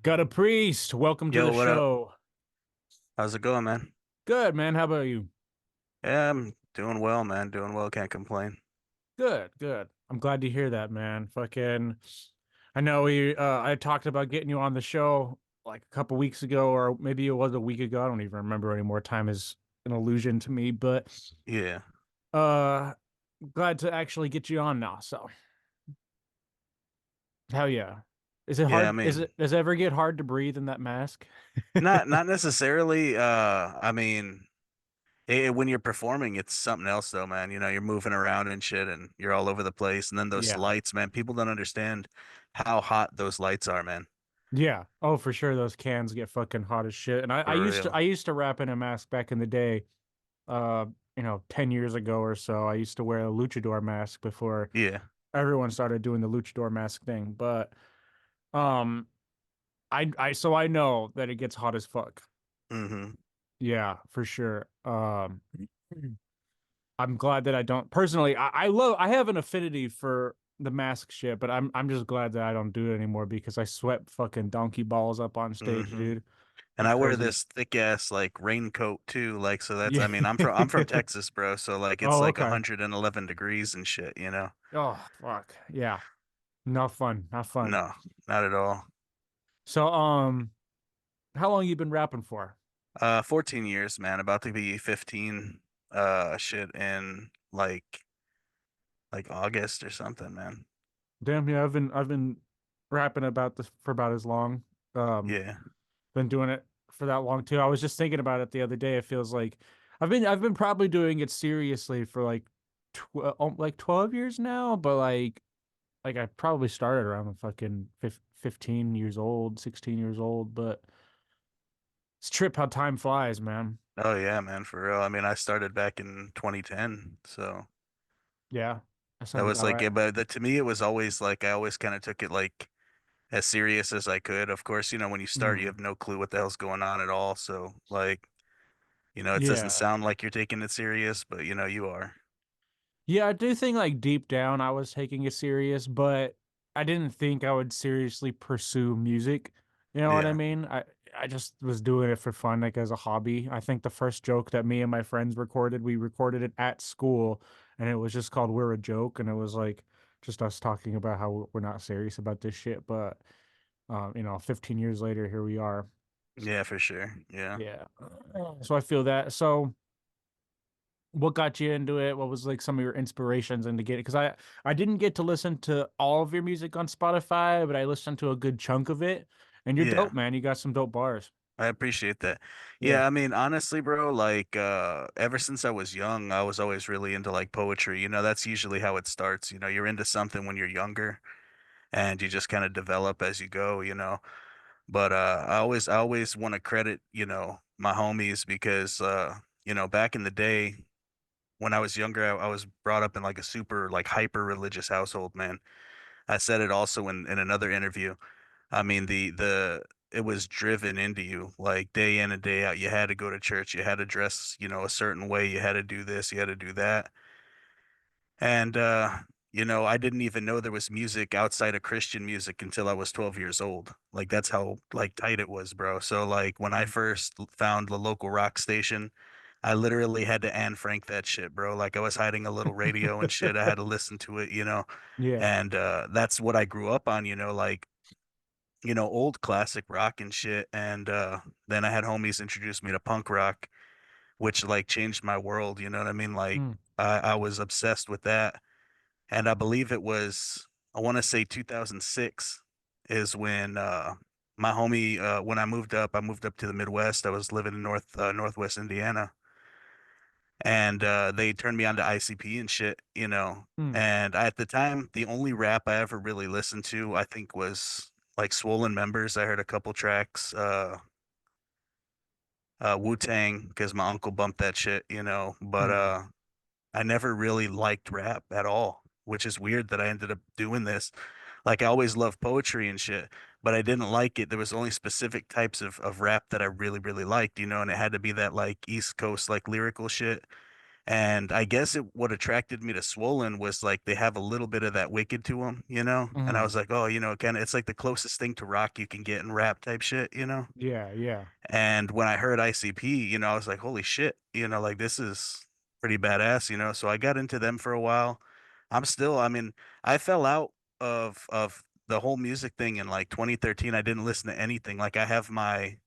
GuttaPriest, welcome to Yo, the what up? show. How's it going, man? Good, man. How about you? Yeah, I'm doing well, man. Doing well, can't complain. Good, good. I'm glad to hear that, man. I know I talked about getting you on the show like a couple weeks ago, or maybe it was a week ago. I don't even remember anymore. Time is an illusion to me, but Yeah. uh, glad to actually get you on now. So, hell yeah. Is it Yeah, I hard? mean, Does it ever get hard to breathe in that mask? not necessarily. When you're performing, it's something else though, man. You're moving around and shit and you're all over the place. And then those Yeah. lights, man, people don't understand how hot those lights are, man. Yeah. Oh, for sure. Those cans get fucking hot as shit. And I For used to real. I used to rap in a mask back in the day. uh, 10 years ago or so, I used to wear a luchador mask before Yeah. everyone started doing the luchador mask thing. But um, so I know that it gets hot as fuck. Hmm. Yeah, for sure. I'm glad that I don't personally. I have an affinity for the mask shit, but I'm just glad that I don't do it anymore because I sweat fucking donkey balls up on stage, Hmm. dude. And It's I wear crazy. this thick ass like raincoat too. Like, so that's, I Yeah. mean, I'm from Texas, bro. So like it's Oh, like okay. 111 degrees and shit. Oh, fuck. Yeah. Not fun. Not fun. No, not at all. So, how long you been rapping for? 14 years, man. About to be 15 shit in like August or something, man. Damn, yeah, I've been rapping about this for about as long. Um, Yeah. been doing it for that long too. I was just thinking about it the other day. It feels like I've been probably doing it seriously for like 12 years now, but like I probably started around fucking 15 years old, 16 years old, but it's a trip how time flies, man. Oh yeah, man, for real. I mean, I started back in 2010, so Yeah, that that sounds was about like right. it, but to me it was always like I always kind of took it like as serious as I could. Of course, when you start, you Mm. have no clue what the hell's going on at all. So like, it doesn't Yeah. sound like you're taking it serious, but you are. Yeah, I do think like deep down I was taking it serious, but I didn't think I would seriously pursue music. You know what I Yeah. mean? I just was doing it for fun, like as a hobby. I think the first joke that me and my friends recorded, we recorded it at school, and it was just called "We're a Joke," and it was like just us talking about how we're not serious about this shit. But 15 years later, here we are. Yeah, for sure. Yeah. Yeah. So I feel that. So what got you into it? What was like some of your inspirations into getting? Because I didn't get to listen to all of your music on Spotify, but I listened to a good chunk of it. And you're Yeah. dope, man. You got some dope bars. I appreciate that. Yeah. Yeah, I mean, honestly, bro, like ever since I was young, I was always really into like poetry. That's usually how it starts. You're into something when you're younger and you just kind of develop as you go. But I always want to credit, my homies because back in the day when I was younger, I was brought up in like a super like hyper religious household, man. I said it also in another interview. I mean, the it was driven into you like day in and day out. You had to go to church, you had to dress, a certain way, you had to do this, you had to do that. And I didn't even know there was music outside of Christian music until I was 12 years old. Like that's how like tight it was, bro. So like when I Mm. first found the local rock station, I literally had to Anne Frank that shit, bro. Like I was hiding a little radio and shit. I had to listen to it. Yeah. And that's what I grew up on, like old classic rock and shit. And then I had homies introduce me to punk rock, which like changed my world. You know what I mean? Like Mm. I was obsessed with that. And I believe it was, I want to say 2006 is when my homie, when I moved up to the Midwest. I was living in Northwest Indiana. And they turned me on to ICP and shit. Mm. And at the time, the only rap I ever really listened to, I think, was like Swollen Members. I heard a couple tracks, Wu-Tang, because my uncle bumped that shit. But Mm. I never really liked rap at all, which is weird that I ended up doing this. Like I always loved poetry and shit, but I didn't like it. There was only specific types of rap that I really, really liked, and it had to be that like East Coast like lyrical shit. And I guess what attracted me to Swollen was like they have a little bit of that wicked to them, you know? And I Hmm. was like, oh, kind of, it's like the closest thing to rock you can get in rap type shit, you know? Yeah, yeah, And when I heard ICP, I was like, holy shit, like this is pretty badass, you know? So I got into them for a while. I mean, I fell out of the whole music thing in like 2013. I didn't listen to anything. Like I have my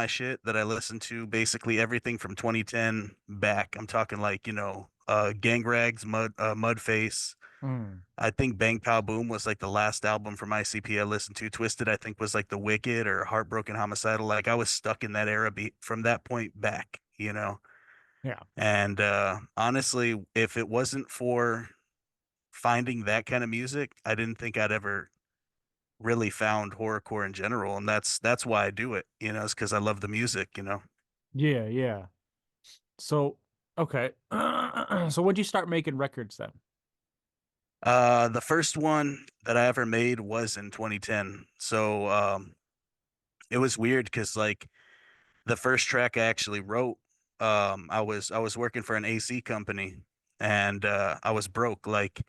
shit that I listen to basically everything from 2010 back. I'm talking like, Gang Rags, Mudface. mm, I think Bang Pow Boom was like the last album from ICP I listened to. Twisted, I think, was like The Wicked or Heartbroken Homicidal. Like I was stuck in that era from that point back, you know. yeah, And honestly, if it wasn't for finding that kind of music, I didn't think I'd ever really found horrorcore in general. And that's why I do it, is because I love the music, you know. yeah, yeah. So, okay. So when'd you start making records then? The first one that I ever made was in 2010. So it was weird because like the first track I actually wrote, I was working for an AC company and I was broke. Like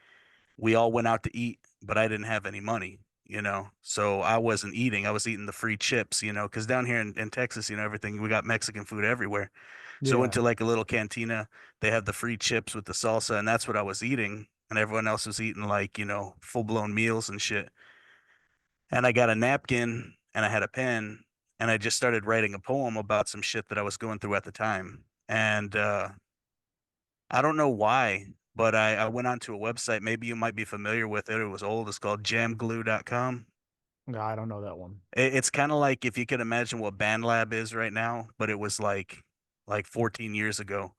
we all went out to eat, but I didn't have any money, So I wasn't eating. I was eating the free chips, because down here in Texas, everything we got Mexican food everywhere. So I went Yeah, to like a little cantina. They had the free chips with the salsa, and that's what I was eating. And everyone else was eating like, full blown meals and shit. And I got a napkin and I had a pen and I just started writing a poem about some shit that I was going through at the time. And I don't know why, but I went onto a website. Maybe you might be familiar with it. It was old. It's called jamglue.com. no, I don't know that one. It's kind of like if you could imagine what BandLab is right now, but it was like 14 years ago.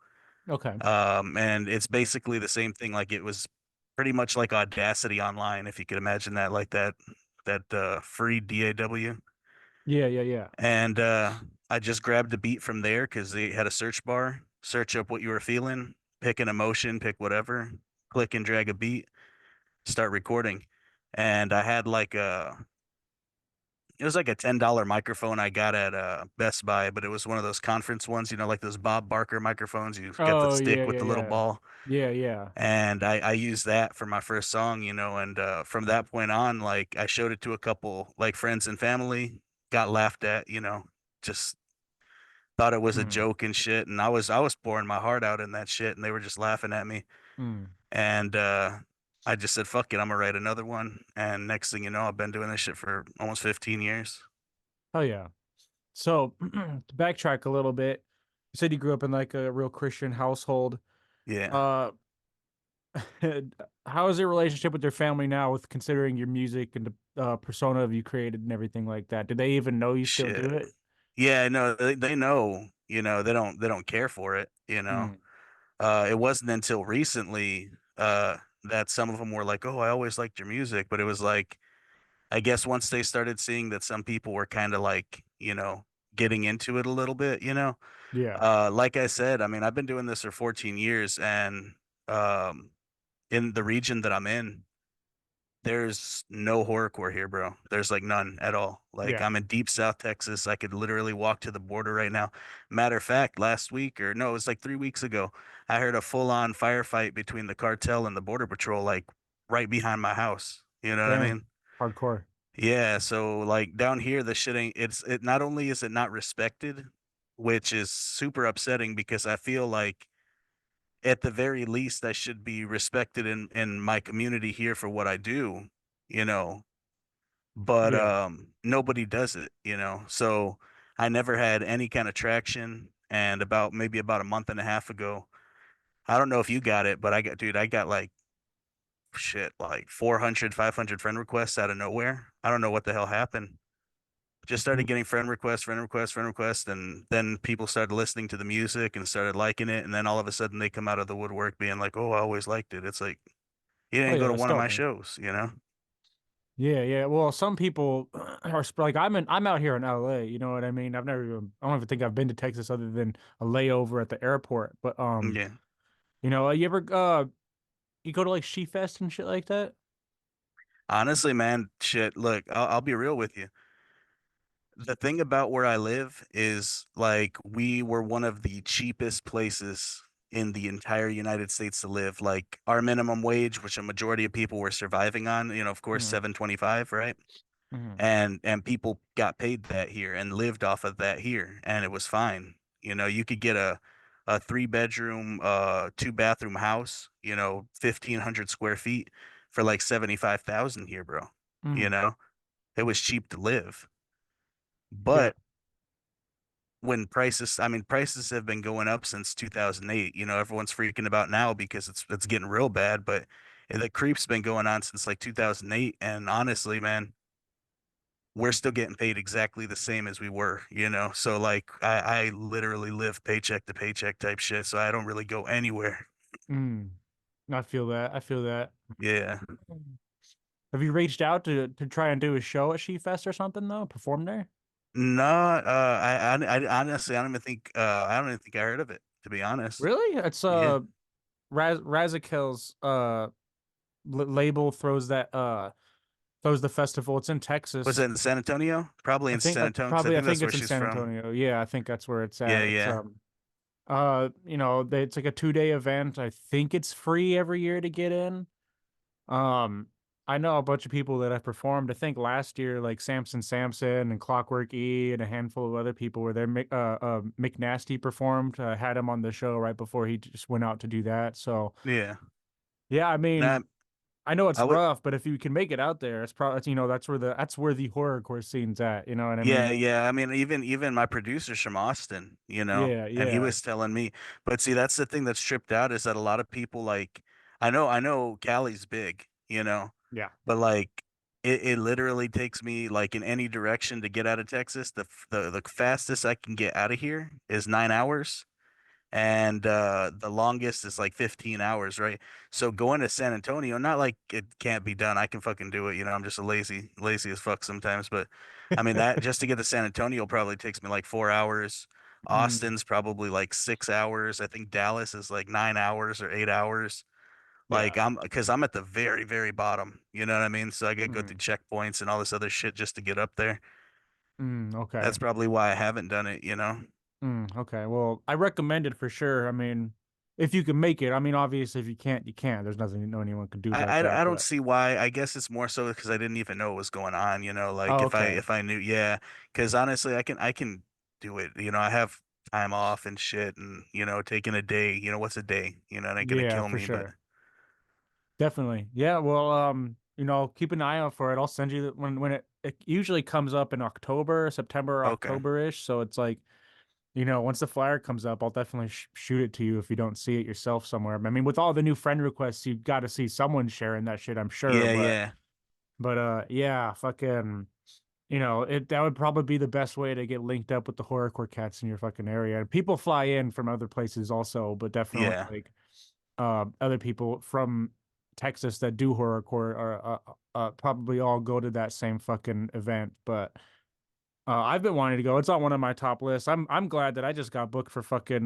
Okay. And it's basically the same thing. Like it was pretty much like Audacity online, if you could imagine that, like that free DAW. Yeah, yeah, yeah. And I just grabbed the beat from there because they had a search bar. Search up what you were feeling, pick an emotion, pick whatever, click and drag a beat, start recording. And I had it was like a $10 microphone I got at Best Buy, but it was one of those conference ones, like those Bob Barker microphones. You got the Oh, yeah, stick with yeah, the little yeah. ball. Yeah, yeah. And I used that for my first song, and from that point on, like I showed it to a couple like friends and family, got laughed at, just thought it was a Mm, joke and shit. And I was pouring my heart out in that shit, and they were just laughing at me. mm. And I just said, "Fuck it, I'm gonna write another one." And next thing you know, I've been doing this shit for almost 15 years. Oh yeah. So to backtrack a little bit, you said you grew up in like a real Christian household. Yeah, Uh, how is your relationship with your family now, with considering your music and the persona of you created and everything like that? Do they even know you still do shit. it? Yeah, no, they know. They don't care for it. Mm, It wasn't until recently that some of them were like, "Oh, I always liked your music," but it was like I guess once they started seeing that some people were kind of like, getting into it a little bit, yeah. like I said, I mean, I've been doing this for 14 years and um, in the region that I'm in, there's no horrorcore here, bro. There's like none at all. Like Yeah. I'm in deep South Texas. I could literally walk to the border right now. Matter of fact, last week or no, it was like 3 weeks ago, I heard a full-on firefight between the cartel and the border patrol, like right behind my house. You know what I Damn. mean? Hardcore. Yeah, so like down here, the shit ain't it not only is it not respected, which is super upsetting because I feel like at the very least I should be respected in my community here for what I do, you know, but Yeah. nobody does it, So I never had any kind of traction and maybe about a month and a half ago, I don't know if you got it, but I got like shit, like 400, 500 friend requests out of nowhere. I don't know what the hell happened. Just started Mm, getting friend requests, friend requests, friend requests, and then people started listening to the music and started liking it, and then all of a sudden they come out of the woodwork being like, "Oh, I always liked it." It's like you oh didn't go yeah, to that's one of dope, my man. shows. Yeah, yeah. Well, some people are like I'm out here in LA, you know what I mean? I don't even think I've been to Texas other than a layover at the airport. But Yeah. you ever you go to like She Fest and shit like that? Honestly, man, shit. Look, I'll be real with you. The thing about where I live is like we were one of the cheapest places in the entire United States to live. Like our minimum wage, which a majority of people were surviving on, of course, Mm, 7.25, right? mm, And people got paid that here and lived off of that here, and it was fine. You could get a 3 bedroom, 2 bathroom house, 1,500 square feet for like 75,000 here, bro. You mm. know, it was cheap to live. Yeah. But when prices, I mean, prices have been going up since 2008. Everyone's freaking about now because it's getting real bad, but the creep's been going on since like 2008. And honestly, man, we're still getting paid exactly the same as we were. So like I literally live paycheck to paycheck type shit, so I don't really go anywhere. Mm. I feel that. I feel that. Yeah. Have you reached out to try and do a show at She Fest or something though? Perform there? No, I honestly I don't even think I heard of it, to be honest. Really? It's Yeah. Razakil's label throws the festival. It's in Was it Texas. in San Antonio? Probably in San Antonio, because I I think think that's where it's in she's San from. Antonio. Yeah, I think that's where it's Yeah, at. It's yeah. it's like a 2 day event. I think it's free every year to get in. Um, I know a bunch of people that have performed. I think last year, like Samson and Clockwork E and a handful of other people were there. McNasty performed, had him on the show right before he just went out to do that. So Yeah. yeah, I Nah, mean, I know it's I would. rough, but if you can make it out there, it's probably that's where the horrorcore scene's at. You know what I Yeah, mean? yeah. I mean, even my producer's from Austin, Yeah, and he yeah, was telling me. But see, that's the thing that's tripped out, is that a lot of people, like, I know Cali's big, yeah, but like it literally takes me like in any direction to get out of Texas. The fastest I can get out of here is 9 hours, and the longest is like 15 hours, right? So going to San Antonio, not like it can't be done. I can fucking do it. I'm just a lazy as fuck sometimes. But I mean, that just to get to San Antonio probably takes me like 4 hours. mm, Austin's probably like 6 hours. I think Dallas is like 9 hours or 8 hours. Like yeah, because I'm at the very, very bottom. You know what I mean? So I gotta go through mm, checkpoints and all this other shit just to get up there. okay. That's probably why I haven't done it. Okay. Well, I recommend it for sure. I mean, if you can make it. I mean, obviously, if you can't, you can't. There's nothing no anyone can do I, about that. I I don't But see why. I guess it's more so because I didn't even know what was going on. Like oh, if I okay. if I knew, yeah. Because honestly, I can do it. I have time off and shit, and taking a day. What's a day? It ain't gonna Yeah, kill for me. But sure. Definitely. Yeah. Well, keep an eye out for it. I'll send you when it usually comes up in October, September, okay, October-ish. So it's like, once the flyer comes up, I'll definitely shoot it to you if you don't see it yourself somewhere. I mean, with all the new friend requests, you got to see someone sharing that shit, I'm sure. yeah, But yeah, yeah, fucking. That would probably be the best way to get linked up with the horrorcore cats in your fucking area. And people fly in from other places also, but definitely yeah, like other people from Texas that do horrorcore are probably all go to that same fucking event. But I've been wanting to go. It's on one of my top lists. I'm glad that I just got booked for fucking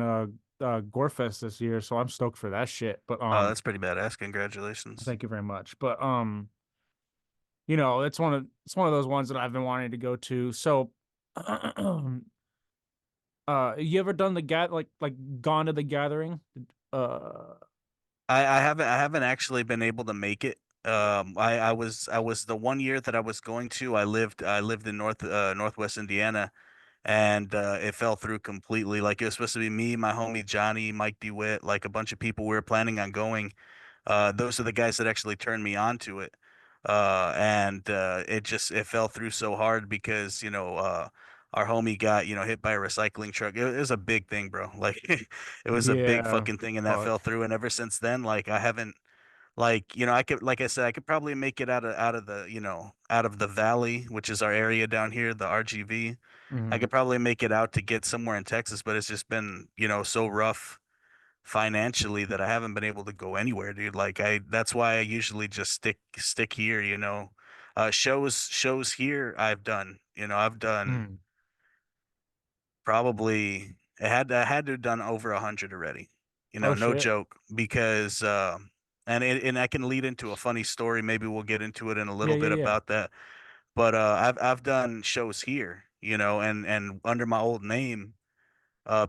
Gorefest this year, so I'm stoked for that shit. But oh, that's pretty badass. Congratulations. thank you very much. But it's one of those ones that I've been wanting to go to. So you ever done the gone to the gathering? Uh, I haven't actually been able to make it. I was the one year that I was going to. I lived in Northwest Indiana, and it fell through completely. Like it was supposed to be me, my homie Johnny, Mike DeWitt, like a bunch of people we were planning on going. Those are the guys that actually turned me on to it. And it fell through so hard because our homie got hit by a recycling truck. It was a big thing, bro. Like it was a big yeah, fucking thing, and that fell fuck. through. And ever since then, like I haven't, like I could, like I said, I could probably make it out of the out of the valley, which is our area down here, the RGV. I Hmm. could probably make it out to get somewhere in Texas, but it's just been so rough financially that I haven't been able to go anywhere, dude. Like that's why I usually just stick here. Shows here I've done. I've done Mm. probably I had to have done over 100 already. Oh No shit. joke, because and I can lead into a funny story. Maybe we'll get into it in a Yeah, little yeah, bit yeah. about that. But I've done shows here, and under my old name.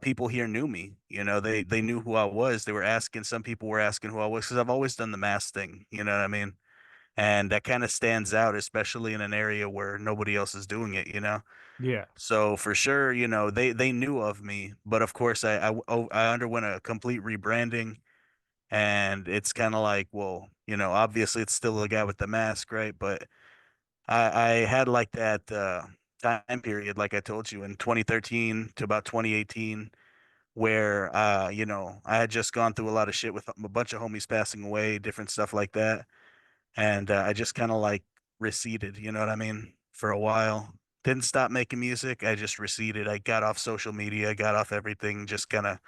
people here knew me. You know, they knew who I was. They were asking. Some people were asking who I was because I've always done the mask thing. You know what I mean? And that kind of stands out, especially in an area where nobody else is doing it. You know. Yeah. So for sure, you know, they knew of me, but of course, I underwent a complete rebranding, and it's kind of like, well, you know, obviously it's still the guy with the mask, right? But I had like that time period, like I told you, in 2013 to about 2018, where you know, I had just gone through a lot of shit with a bunch of homies passing away, different stuff like that, and I just kind of like receded, you know what I mean, for a while. Didn't stop making music. I just receded. I got off social media, got off everything, just kind of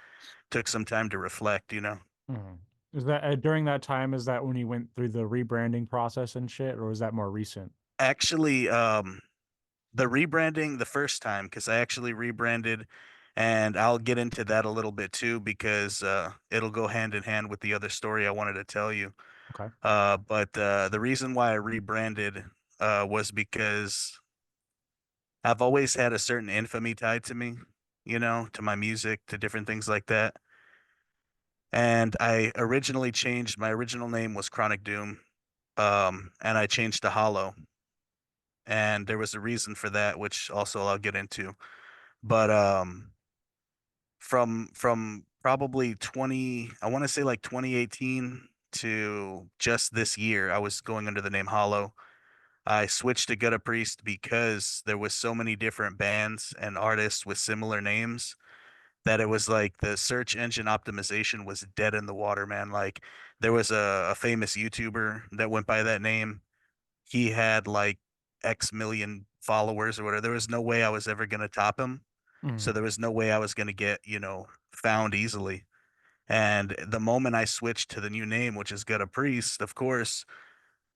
took some time to reflect, you know. Mhm. Is that during that time, is that when you went through the rebranding process and shit, or was that more recent? Actually, the rebranding the first time, because I actually rebranded, and I'll get into that a little bit too, because it'll go hand in hand with the other story I wanted to tell you. Okay. But the reason why I rebranded was because I've always had a certain infamy tied to me, you know, to my music, to different things like that. And I originally changed, my original name was Chronic Doom, and I changed to Hollow. And there was a reason for that, which also I'll get into. But from probably 20, I want to say like 2018 to just this year, I was going under the name Hollow. I switched to GuttaPriest because there was so many different bands and artists with similar names that it was like the search engine optimization was dead in the water, man. Like there was a famous YouTuber that went by that name. He had like X million followers or whatever. There was no way I was ever gonna top him. So Mhm. there was no way I was gonna get, you know, found easily. And the moment I switched to the new name, which is Gut a Priest, of course,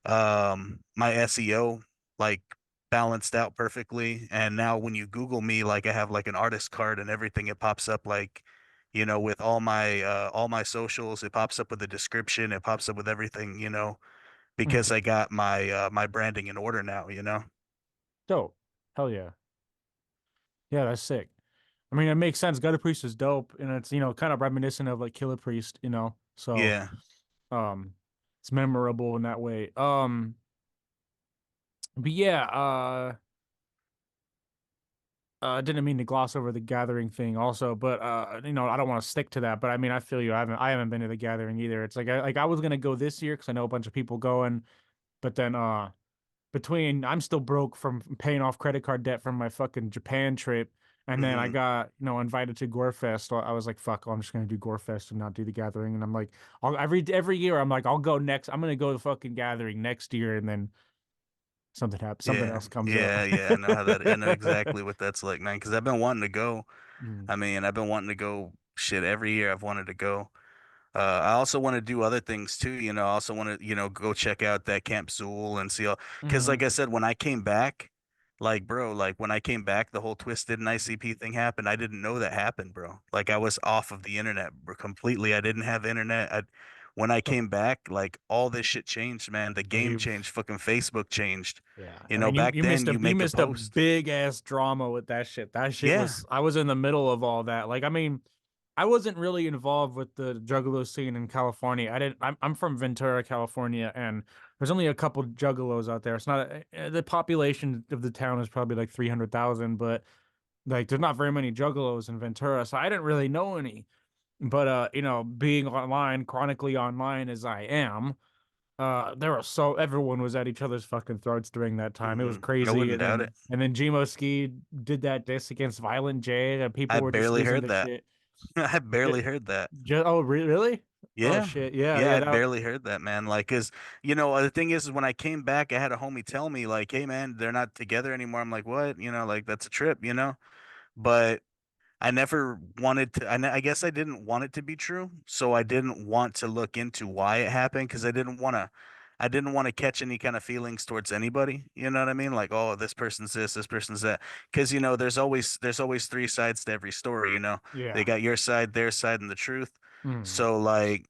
my SEO like balanced out perfectly. And now when you Google me, like I have like an artist card and everything, it pops up like, you know, with all my socials, it pops up with a description, it pops up with everything, you know, because Mhm. I got my my branding in order now, you know. Dope. Hell yeah. Yeah, that's sick. I mean, it makes sense. Gutter Priest is dope, and it's, kind of reminiscent of like Killer Priest, So, Yeah. um, it's memorable in that way. But yeah, I didn't mean to gloss over the gathering thing also, but I don't want to stick to that. But I mean, I feel you. I haven't been to the gathering either. It's like I was gonna go this year because I know a bunch of people going, but then between I'm still broke from paying off credit card debt from my fucking Japan trip, and then I Hmm. got invited to Gorefest. So I was like, fuck, I'm just gonna do Gorefest and not do the gathering. And I'm like, every year I'm like, I'll go next. I'm gonna go to the fucking gathering next year, and then something happens, something Yeah. else comes up. Yeah, yeah. I know how that I know exactly what that's like, man, because I've been wanting to go. Mm. I mean, I've been wanting to go shit every year I've wanted to go. I also want to do other things too, you know. I also want to, you know, go check out that Camp Zool and see all, because like Mm. I said, when I came back, like bro, like when I came back, the whole Twisted and ICP thing happened. I didn't know that happened, bro. Like I was off of the internet completely. I didn't have internet. When I So, came back, like all this shit changed, man. The yeah, game changed. Fucking Facebook changed. yeah. You I know, mean, you back you then missed a you you make a missed a post. big ass drama with that shit. That shit Yeah. was I was in the middle of all that. Like, I mean, I wasn't really involved with the juggalo scene in California. I didn't. I'm from Ventura, California, and there's only a couple juggalos out there. It's not the population of the town is probably like 300,000, but like there's not very many juggalos in Ventura, so I didn't really know any. But being online, chronically online as I am. There were so everyone was at each other's fucking throats during that time. It was I crazy, wouldn't and doubt it. then Gmo Ski did that diss against Violent J, and I people were just barely losing heard their that. shit. I Just, barely heard that. oh, really? Oh Yeah. shit, yeah, Yeah, yeah. I That barely heard that, man. Like, 'cause, you know, the thing is when I came back, I had a homie tell me, like, hey, man, they're not together anymore. I'm like, what? You know, like, that's a trip, you know? But I never wanted to, I guess I didn't want it to be true. So I didn't want to look into why it happened because I didn't want to catch any kind of feelings towards anybody. You know what I mean? Like, oh, this person's this person's that. Because, you know, there's always three sides to every story, you know? They yeah. got your side, their side, and the truth. Mm. So, like,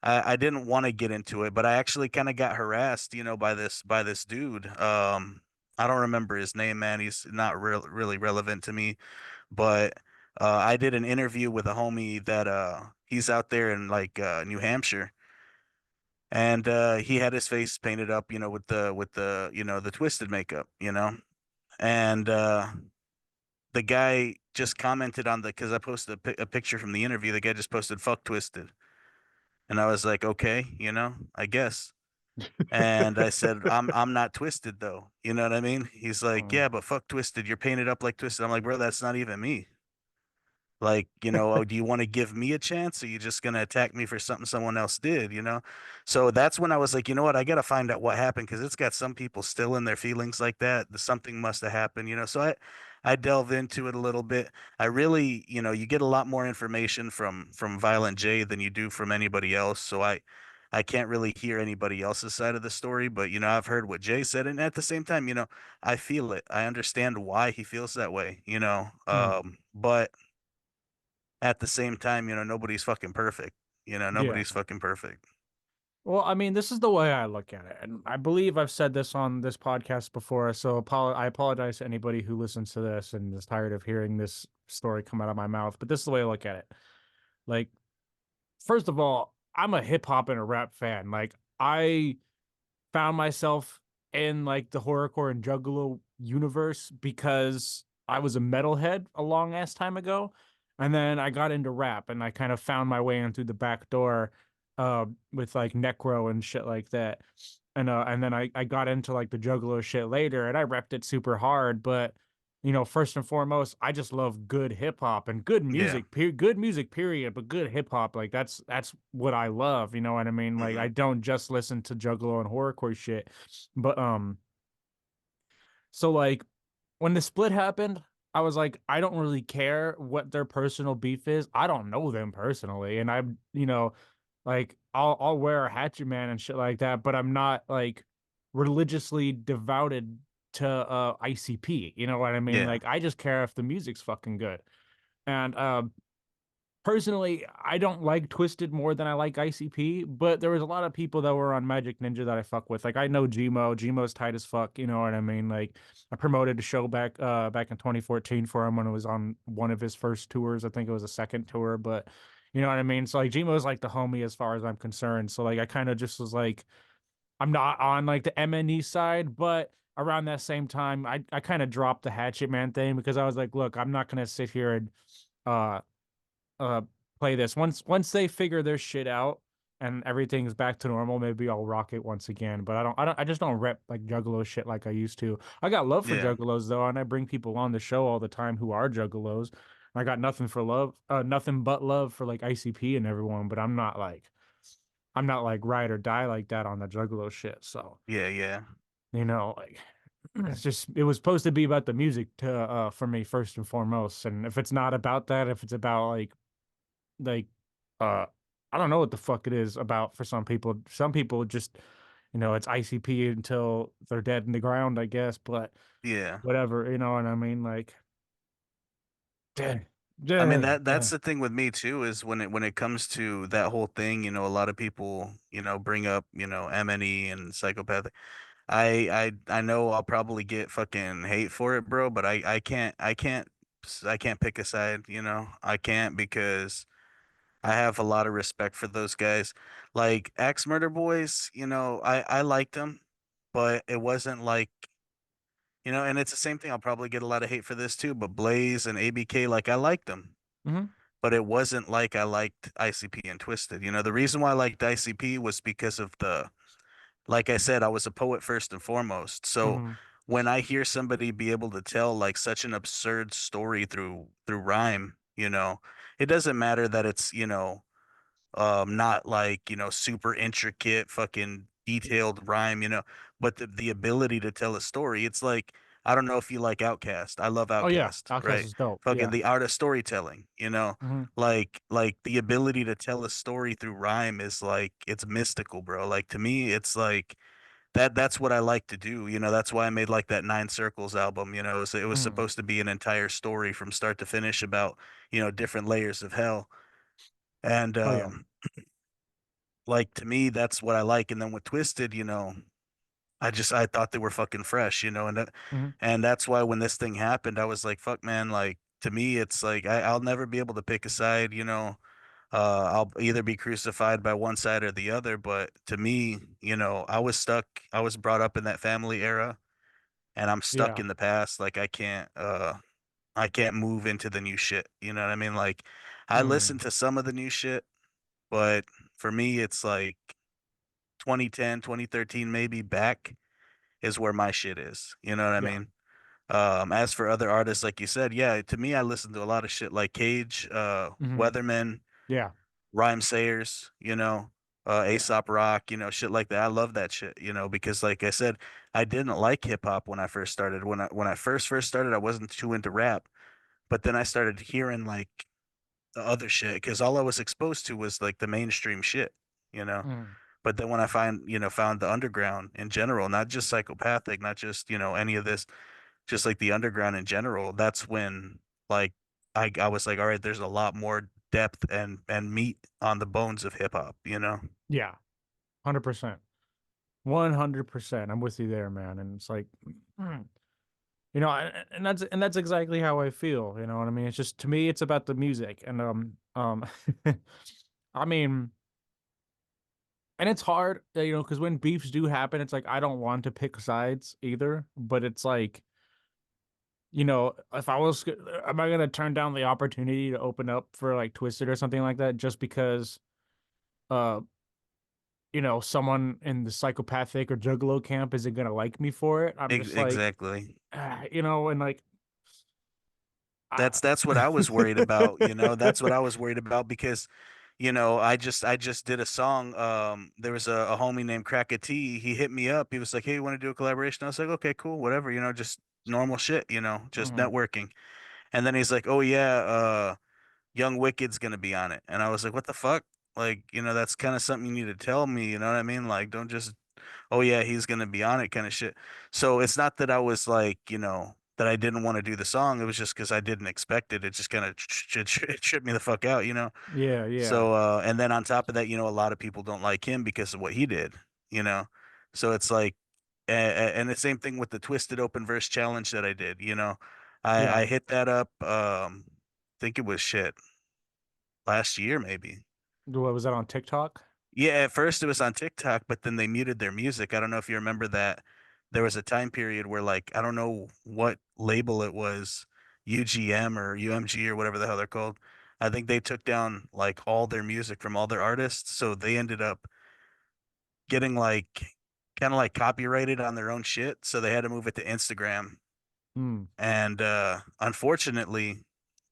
I didn't want to get into it, but I actually kind of got harassed, you know, by this dude. I don't remember his name, man. He's not really relevant to me, but I did an interview with a homie that he's out there in like New Hampshire, and he had his face painted up, you know, with the you know the twisted makeup, you know, and the guy just commented on the because I posted a picture from the interview. The guy just posted "fuck twisted," and I was like, okay, you know, I guess. And I said, I'm not twisted though. You know what I mean? He's like, Mm. yeah, but fuck twisted. You're painted up like twisted. I'm like, bro, that's not even me. Like, you know, oh, do you want to give me a chance? Or are you just gonna attack me for something someone else did, you know? So that's when I was like, you know what, I gotta find out what happened because it's got some people still in their feelings like that. Something must have happened, you know. So I delve into it a little bit. I really, you know, you get a lot more information from Violent J than you do from anybody else. So I can't really hear anybody else's side of the story, but you know, I've heard what Jay said, and at the same time, you know, I feel it. I understand why he feels that way, you know. Mm. But at the same time, you know, nobody's fucking perfect. You know, Yeah. nobody's fucking perfect. Well, I mean, this is the way I look at it. And I believe I've said this on this podcast before. So I apologize to anybody who listens to this and is tired of hearing this story come out of my mouth. But this is the way I look at it. Like, first of all, I'm a hip hop and a rap fan. Like, I found myself in like the horrorcore and juggalo universe because I was a metalhead a long ass time ago. And then I got into rap and I kind of found my way in through the back door with like Necro and shit like that. And then I got into like the juggalo shit later and I repped it super hard, but you know, first and foremost, I just love good hip hop and good Yeah. music, good music, period. But good hip hop, like that's what I love. You know what I mean? Like I Hmm. don't just listen to Juggalo and horrorcore shit. But so like when the split happened, I was like, I don't really care what their personal beef is. I don't know them personally, and I'm, you know, like I'll wear a Hatchet Man and shit like that, but I'm not like religiously devoted to ICP. You know what I mean? Yeah. Like I just care if the music's fucking good. And personally, I don't like Twisted more than I like ICP, but there was a lot of people that were on Magic Ninja that I fuck with. Like I know Gmo, Gmo's tight as fuck, you know what I mean? Like I promoted a show back in 2014 for him when it was on one of his first tours. I think it was a second tour, but you know what I mean? So like Gmo's like the homie as far as I'm concerned. So like I kind of just was like I'm not on like the MNE side, but around that same time I kind of dropped the Hatchet Man thing because I was like, look, I'm not gonna sit here and uh uh play this. Once they figure their shit out and everything's back to normal, maybe I'll rock it once again. But I just don't rep like Juggalo shit like I used to. I got love for Yeah. Juggalos though, and I bring people on the show all the time who are Juggalos. I got nothing but love for like ICP and everyone, but I'm not like ride or die like that on the Juggalo shit. So, Yeah. Yeah. you know, like it's just it was supposed to be about the music to for me first and foremost. And if it's not about that, if it's about like uh I don't know what the fuck it is about for some people. Some people just you know, it's ICP until they're dead in the ground, I guess, but Yeah. whatever, you know what I mean? Like yeah, I mean yeah, that's the thing with me too is when it comes to that whole thing, you know, a lot of people, you know, bring up, you know, MNE and psychopathic. I know I'll probably get fucking hate for it, bro, but I can't pick a side, you know. I can't because I have a lot of respect for those guys. Like Axe Murder Boys, you know, I liked them, but it wasn't like, you know, and it's the same thing. I'll probably get a lot of hate for this too, but Blaze and ABK, like I liked them, hmm but it wasn't like I liked ICP and Twisted. You know, the reason why I liked ICP was because of like I said, I was a poet first and foremost. So hmm when I hear somebody be able to tell like such an absurd story through rhyme, you know, it doesn't matter that it's, you know, not like, you know, super intricate fucking detailed rhyme, you know, but the ability to tell a story. It's like I don't know if you like Outcast. I love Oh yeah, Outcast, Outcast right? is dope. Fucking Yeah. the art of storytelling, you know, hmm like the ability to tell a story through rhyme is like it's mystical, bro. Like to me, it's like that's what I like to do. You know, that's why I made like that Nine Circles album. You know, it was hmm supposed to be an entire story from start to finish about, you know, different layers of hell. And Oh yeah. like to me, that's what I like. And then with Twisted, you know, I thought they were fucking fresh, you know, hmm and that's why when this thing happened, I was like, fuck man, like to me, it's like I'll never be able to pick a side, you know. I'll either be crucified by one side or the other. But to me, you know, I was stuck. I was brought up in that family era, and I'm stuck Yeah. in the past. Like I can't move into the new shit. You know what I mean? Like I listen Mm. to some of the new shit, but for me, it's like 2010, 2013, maybe back is where my shit is. You know what I Yeah. mean? As for other artists, like you said, yeah, to me, I listen to a lot of shit like Cage, Hmm. Weatherman, Yeah. Rhyme Sayers, you know, Yeah. Aesop Rock, you know, shit like that. I love that shit, you know, because like I said, I didn't like hip hop when I first started. When I first started, I wasn't too into rap, but then I started hearing like the other shit because all I was exposed to was like the mainstream shit, you know. Mm. But then when I found the underground in general, not just psychopathic, not just, you know, any of this, just like the underground in general, that's when like I was like, all right, there's a lot more depth and meat on the bones of hip hop, you know? Yeah. 100%. 100%. I'm with you there, man. And it's like, and that's exactly how I feel. You know what I mean? It's just to me, it's about the music, and I mean, and it's hard, because when beefs do happen, it's like I don't want to pick sides either, but it's like, if I was, am I gonna turn down the opportunity to open up for like Twisted or something like that just because, uh, someone in the psychopathic or juggalo camp isn't gonna like me for it? I'm just like, Exactly. and like, That's what I was worried about, you know. That's what I was worried about because, you know, I just did a song. There was a homie named Cracker T. He hit me up. He was like, "Hey, you want to do a collaboration?" I was like, "Okay, cool, whatever." You know, just normal shit. You know, just Mhm. networking. And then he's like, "Oh yeah, Young Wicked's gonna be on it." And I was like, "What the fuck?" Like, you know, that's kind of something you need to tell me. You know what I mean? Like, don't just, oh yeah, he's gonna be on it kind of shit. So it's not that I was like, you know, that I didn't want to do the song. It was just because I didn't expect it. It just kind of it tripped me the fuck out, you know. Yeah, yeah, So and then on top of that, you know, a lot of people don't like him because of what he did, you know. So it's like, and the same thing with the Twisted Open Verse challenge that I did. You know, yeah. I hit that up. Think it was shit last year maybe. What was that on TikTok? Yeah, at first it was on TikTok, but then they muted their music. I don't know if you remember that. There was a time period where like I don't know what label it was, UGM or UMG or whatever the hell they're called. I think they took down like all their music from all their artists, so they ended up getting like kind of like copyrighted on their own shit, so they had to move it to Instagram. Hmm. And unfortunately,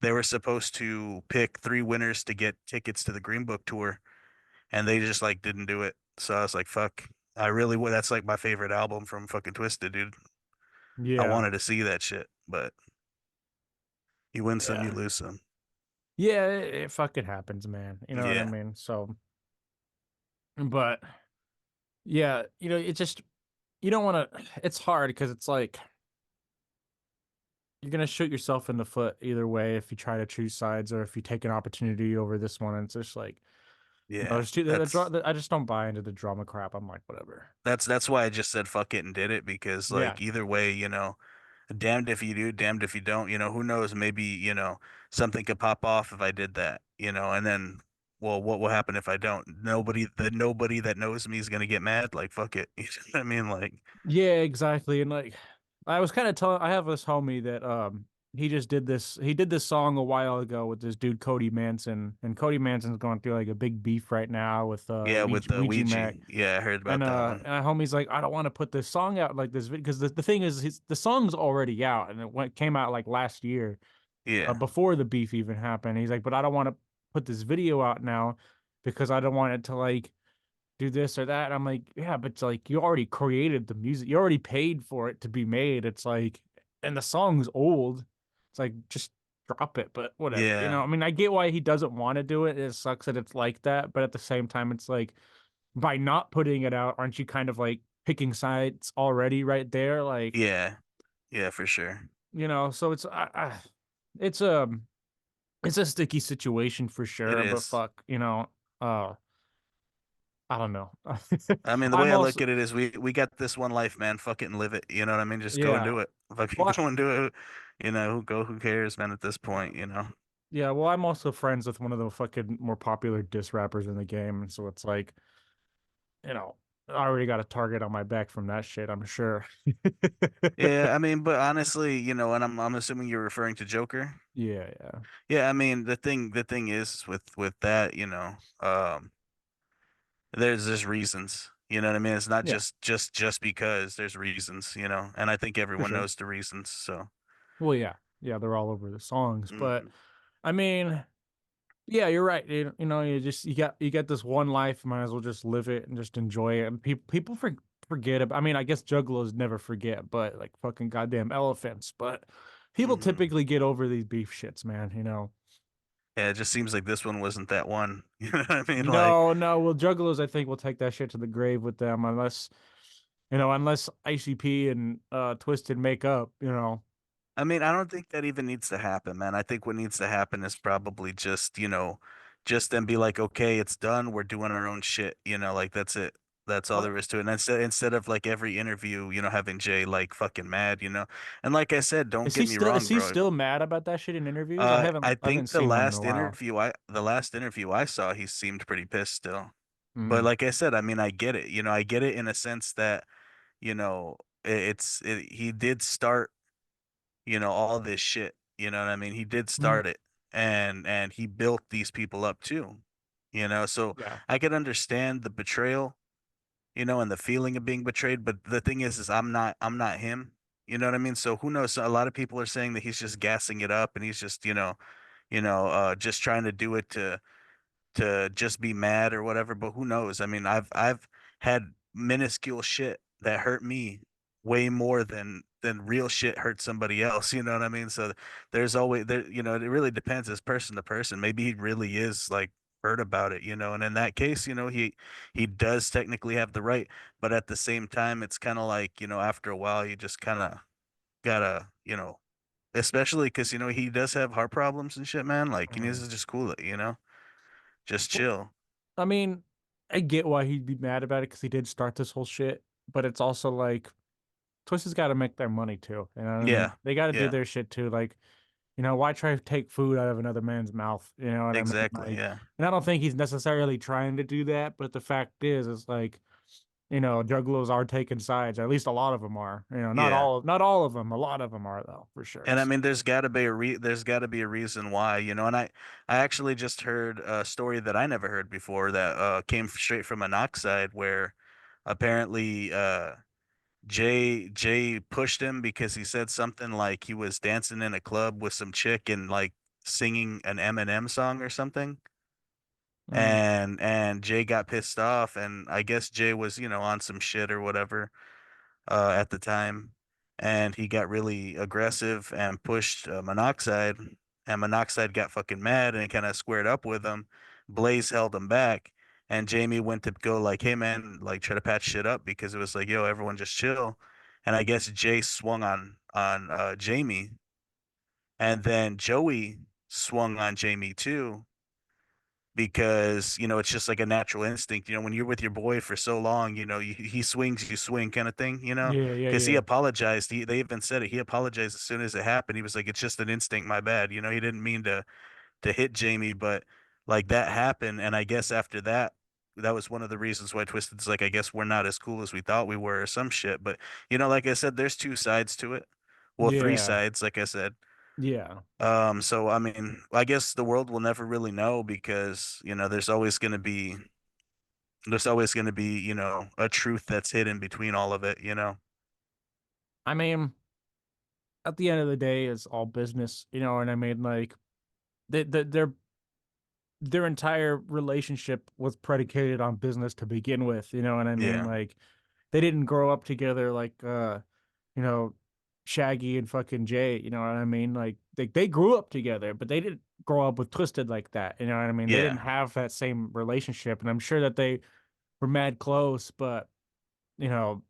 they were supposed to pick three winners to get tickets to the Green Book tour and they just like didn't do it. So I was like, fuck. I really would. That's like my favorite album from fucking Twisted, dude. I Yeah. wanted to see that shit, but you win some, you Yeah. lose some. Yeah, it fucking happens, man. You know what I Yeah, mean? So, but yeah, it just you don't want to. It's hard because it's like you're gonna shoot yourself in the foot either way if you try to choose sides or if you take an opportunity over this one. And it's just like, yeah. there's I just don't buy into the drama crap. I'm like, whatever. That's why I just said fuck it and did it because Yeah, like either way, you know, damned if you do, damned if you don't. You know, who knows? Maybe you know something could pop off if I did that. You know, and then well, what will happen if I don't? Nobody that knows me is gonna get mad. Like fuck it. You know what I mean? Like yeah, exactly. And like, I was kind of telling, I have this homie that he did this song a while ago with this dude Cody Manson, and Cody Manson's going through like a big beef right now with yeah, with the Ouija Ouija. Mac. Yeah, I heard And about that one. homie's like, I don't want to put this song out like this because the thing is, the song's already out and came out like last year, Yeah. before the beef even happened. He's like, but I don't want to put this video out now because I don't want it to like do this or that. And I'm like, yeah, but it's like you already created the music, you already paid for it to be made. It's like, and the song's old. It's like just drop it, but whatever. Yeah. I mean, I get why he doesn't want to do it. It sucks that it's like that, but at the same time, it's like by not putting it out, aren't you kind of like picking sides already right there? Like, Yeah. Yeah, for sure. so it's it's a sticky situation for It sure, but is. fuck, uh I don't know. I mean, the way I'm I look also at it is we got this one life, man. Fuck it and live it. You know what I mean? Just go and yeah. do it. Fucking Well, go and do it. Who cares, man, at this point, you know? yeah, well, I'm also friends with one of the fucking more popular diss rappers in the game, and so it's like, you know, I already got a target on my back from that shit, I'm sure. Yeah, I mean, but honestly, and I'm assuming you're referring to Joker. Yeah, yeah. Yeah, I mean, the thing is with that, there's reasons. You know what I mean? It's not Yeah, just because there's reasons, and I think for everyone sure. knows the reasons. So, Well, yeah. Yeah, they're all over the songs, but mhm. I mean, yeah, you're right. You got this one life, might as well just live it and just enjoy it. And people forget about, I mean, I guess juggalos never forget, but like fucking goddamn elephants, but people Mhm. typically get over these beef shits, man, you know. Yeah, it just seems like this one wasn't that one. You know what I mean? Like, No, no. Well, Juggalos, I think, will take that shit to the grave with them, unless ICP and Twisted make up. I mean, I don't think that even needs to happen, man. I think what needs to happen is probably just then be like, okay, it's done. We're doing our own shit. Like that's it. That's all What there is to it. And instead of like every interview, having Jay like fucking mad. And like I said, don't is get he me still? Is wrong, he bro. still mad about that shit in interviews? I haven't, I I haven't think the seen one in a last while. interview I saw, he seemed pretty pissed still. But Mm, like I said, I mean, I get it. I get it in a sense that, he did start, all this shit. You know what I mean? He did mm, start it, and he built these people up too. So yeah. I could understand the betrayal, and the feeling of being betrayed, but the thing is I'm not him. You know what I mean? So who knows? A lot of people are saying that he's just gassing it up and he's just, just trying to do it to just be mad or whatever. But who knows? I mean, I've had minuscule shit that hurt me way more than real shit hurt somebody else. You know what I mean? So there's always there. It really depends. As person to person. Maybe he really is like hurt about it. And in that case, he does technically have the right. But at the same time, it's kind of like after a while, you just kind of gotta especially because he does have heart problems and shit, man. Like he needs Mm. to just cool it. Just Well, chill. I mean, I get why he'd be mad about it because he did start this whole shit, but it's also like Twisted's got to make their money too. You know what I mean? Yeah. They got to do Yeah. their shit too. Like, why try to take food out of another man's mouth? You know what I mean? Exactly. Like, Yeah. and I don't think he's necessarily trying to do that, but the fact is, it's like, juggalos are taking sides. At least a lot of them are. Yeah. Not all of them. A lot of them are though, for sure. And I So, mean, there's got to be a reason why, and I actually just heard a story that I never heard before that came straight from Monoxide where apparently Jay pushed him because he said something like he was dancing in a club with some chick and like singing an Eminem song or something. mm, And Jay got pissed off, and I guess Jay was, on some shit or whatever at the time, and he got really aggressive and pushed Monoxide, and Monoxide got fucking mad and kind of squared up with him. Blaze held him back, and Jamie went to go like, "Hey man, like try to patch shit up," because it was like, "Yo, everyone just chill." And I guess Jay swung on Jamie, and then Joey swung on Jamie too because it's just like a natural instinct. When you're with your boy for so long, he swings, you swing, kind of thing. yeah, yeah, Because he yeah, apologized. They even said it. He apologized as soon as it happened. He was like, "It's just an instinct, my bad." He didn't mean to hit Jamie, but like that happened, and I guess after that. That was one of the reasons why Twisted's like, I guess we're not as cool as we thought we were, or some shit. But like I said, there's two sides to it. Well, three yeah, sides, like I said. yeah. So I mean, I guess the world will never really know because, there's always going to be, a truth that's hidden between all of it. I mean, at the end of the day, it's all business. You know what I mean? Like, their entire relationship was predicated on business to begin with. You know what I mean? Yeah. Like, they didn't grow up together like you know, Shaggy and fucking Jay, you know what I mean? Like they grew up together, but they didn't grow up with Twisted like that. You know what I mean? They didn't Yeah. have that same relationship. And I'm sure that they were mad close, but you know,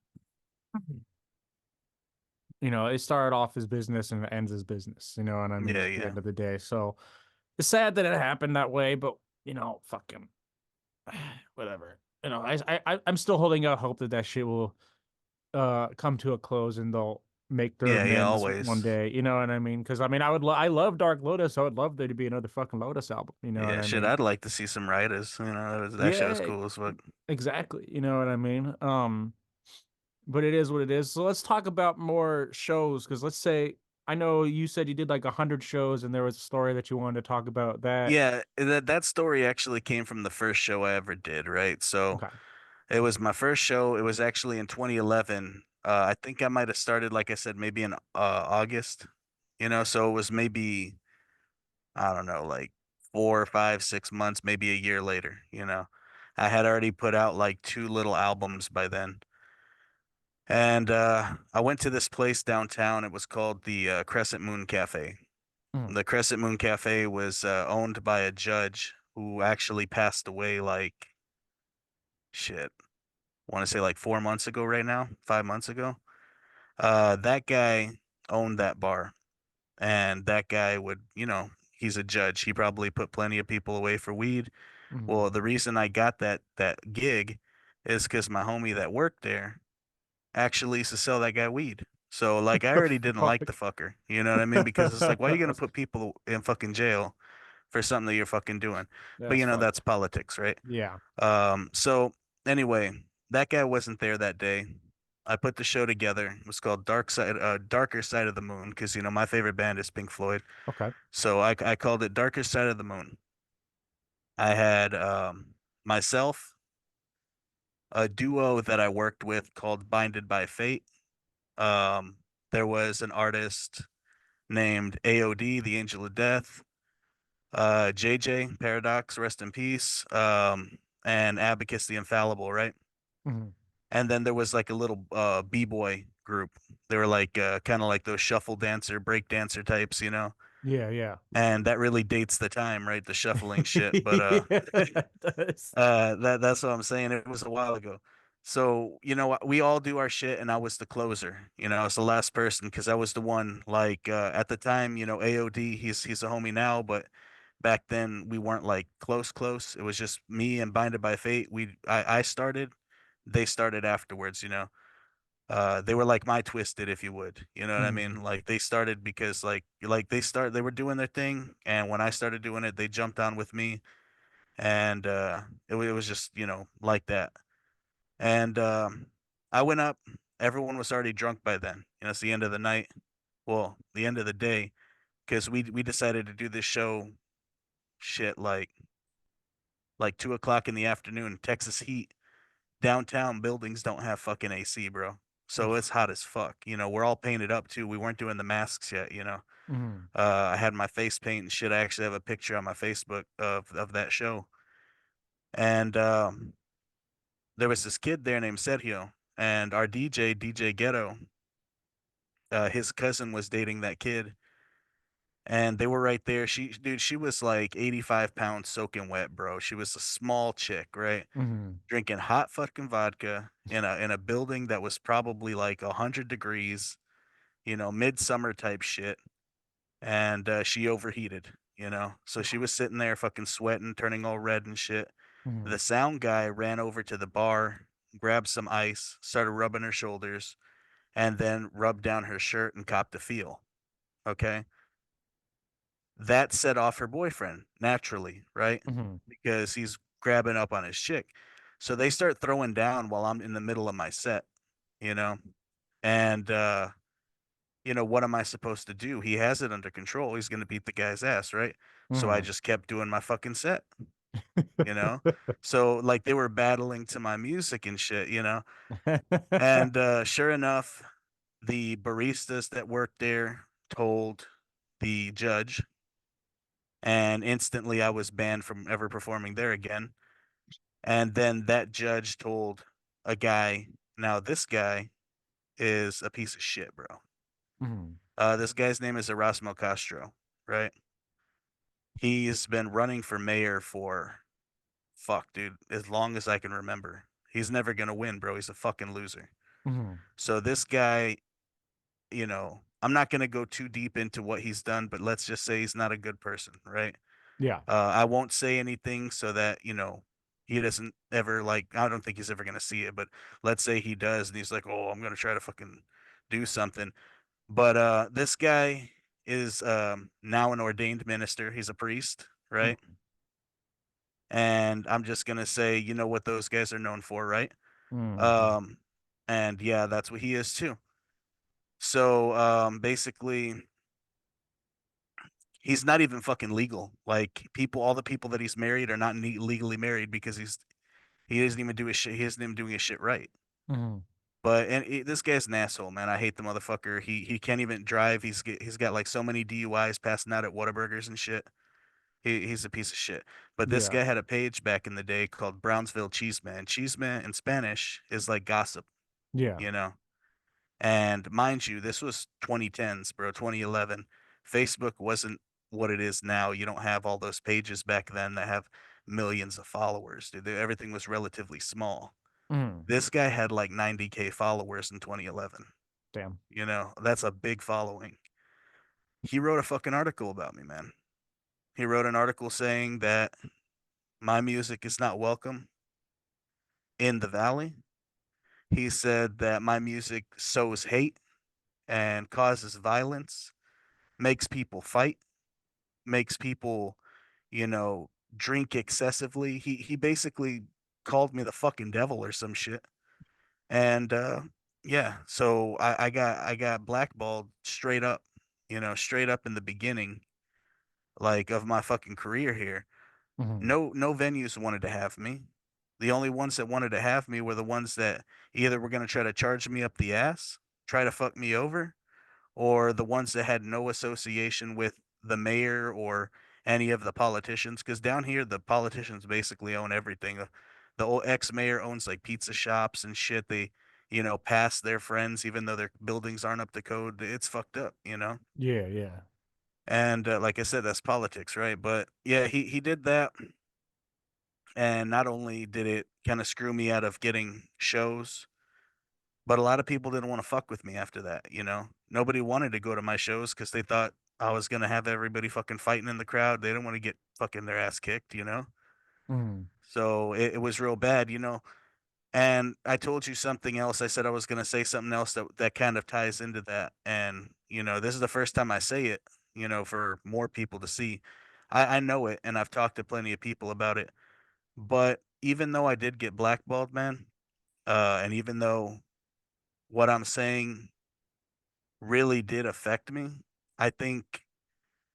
it started off as business and it ends as business, you know what I mean, Yeah. at the Yeah. end of the day. So it's sad that it happened that way, but fucking whatever. know. I'm still holding out hope that that shit will come to a close and they'll make their Yeah, yeah, amends one always. day. You know what I mean? Because I mean, I love Dark Lotus. I would love there to be another fucking Lotus album. You know what Yeah, I shit, mean? I'd like to see some writers. That shit was Yeah, cool as fuck. exactly. You know what I mean? But it is what it is. So let's talk about more shows. Because let's say I know you said you did like 100 shows, and there was a story that you wanted to talk about that. Yeah, that story actually came from the first show I ever did, right? So Okay. it was my first show. It was actually in 2011. I think I might have started, like I said, maybe in August. So it was maybe, I don't know, like 4, 5, 6 months, maybe a year later. I had already put out like two little albums by then. And I went to this place downtown. It was called the Crescent Moon Cafe. Mhm. The Crescent Moon Cafe was owned by a judge who actually passed away like shit. I want to say like 4 months ago right now, 5 months ago. That guy owned that bar, and that guy he's a judge. He probably put plenty of people away for weed. Well, Mhm. the reason I got that gig is because my homie that worked there actually used to sell that guy weed. So like I The already didn't like the fuck? fucker. You know what I mean? Because it's like, why are you gonna put people in fucking jail for something that you're fucking doing? But That's fucked. that's politics, right? Yeah. So anyway, that guy wasn't there that day. I put the show together. It was called Darker Side of the Moon, because my favorite band is Pink Floyd. Okay. So I called it Darker Side of the Moon. I had myself, a duo that I worked with called Binded by Fate. Um, there was an artist named AOD, the Angel of Death, JJ Paradox, rest in peace, and Abacus the Infallible, right? Mhm. And then there was like a little b-boy group. They were like kind of like those shuffle dancer, break dancer types. Yeah. Yeah. And that really dates the time, right? The shuffling shit. But Yeah. It does. that's what I'm saying. It was a while ago. So, we all do our shit, and I was the closer. I was the last person because I was the one like at the time, AOD, he's a homie now, but back then we weren't like close. It was just me and Binded by Fate. I started, they started afterwards. They were like my Twisted, if you would. You know what I mean? Mhm. Like they started because they were doing their thing, and when I started doing it, they jumped on with me, and it was just like that. And I went up. Everyone was already drunk by then. It's the end of the night. Well, the end of the day, because we decided to do this show shit like 2 o'clock in the afternoon. Texas heat, downtown buildings don't have fucking AC, bro. So Ugh. it's hot as fuck. We're all painted up too. We weren't doing the masks yet. Mhm. I had my face paint and shit. I actually have a picture on my Facebook of that show. And there was this kid there named Sergio, and our DJ Ghetto, his cousin was dating that kid, and they were right there. She was like 85 pounds soaking wet, bro. She was a small chick, right? Mhm. Drinking hot fucking vodka in a building that was probably like 100 degrees, midsummer type shit, and she overheated. So she was sitting there fucking sweating, turning all red and shit. The Mhm. sound guy ran over to the bar, grabbed some ice, started rubbing her shoulders, and then rubbed down her shirt and copped a feel. Okay. That set off her boyfriend naturally, right? Mhm. Because he's grabbing up on his chick. So they start throwing down while I'm in the middle of my set, you know? And, what am I supposed to do? He has it under control. He's going to beat the guy's ass, right? So I Mhm. just kept doing my fucking set, you know? So, like, they were battling to my music and shit. And sure enough, the baristas that worked there told the judge, and instantly I was banned from ever performing there again. And then that judge told a guy, now this guy is a piece of shit, bro. Mhm. This guy's name is Erasmo Castro, right? He's been running for mayor for, fuck, dude, as long as I can remember. He's never gonna win, bro. He's a fucking loser. Mhm. So this guy, I'm not gonna go too deep into what he's done, but let's just say he's not a good person, right? Yeah. I won't say anything so that he doesn't ever like, I don't think he's ever gonna see it, but let's say he does and he's like, "Oh, I'm gonna try to fucking do something." But this guy is now an ordained minister. He's a priest, right? Mm, And I'm just gonna say, you know what those guys are known for, right? mm, Um, and yeah, that's what he is too. So basically, he's not even fucking legal. Like people, all the people that he's married are not legally married because he doesn't even do his shit. He isn't even doing his shit right. mm, But this guy's an asshole, man. I hate the motherfucker. He can't even drive. He's got like so many DUIs passing out at Whataburgers and shit. He's a piece of shit. But this yeah, guy had a page back in the day called Brownsville Cheeseman. Cheeseman in Spanish is like gossip, yeah, you know. And mind you, this was 2010s, bro, 2011. Facebook wasn't what it is now. You don't have all those pages back then that have millions of followers, dude. Everything was relatively small. mm, This guy had like 90K followers in 2011. damn, You know, that's a big following. He wrote a fucking article about me, man. He wrote an article saying that my music is not welcome in the valley. He said that my music sows hate and causes violence, makes people fight, makes people, you know, drink excessively. He basically called me the fucking devil or some shit. And yeah, so I got blackballed straight up, you know, straight up in the beginning like of my fucking career here. mm, No venues wanted to have me. The only ones that wanted to have me were the ones that either were going to try to charge me up the ass, try to fuck me over, or the ones that had no association with the mayor or any of the politicians. Because down here, the politicians basically own everything. The old ex-mayor owns like pizza shops and shit. They, you know, pass their friends even though their buildings aren't up to code. It's fucked up, you know. yeah, yeah, And like I said, that's politics, right? But yeah, he did that, and not only did it kind of screw me out of getting shows, but a lot of people didn't want to fuck with me after that, you know? Nobody wanted to go to my shows because they thought I was gonna have everybody fucking fighting in the crowd. They didn't want to get fucking their ass kicked, you know? mm, So it was real bad, you know? And I told you something else. I said I was gonna say something else that kind of ties into that. And, you know, this is the first time I say it, you know, for more people to see. I know it and I've talked to plenty of people about it. But even though I did get blackballed, man, and even though what I'm saying really did affect me, I think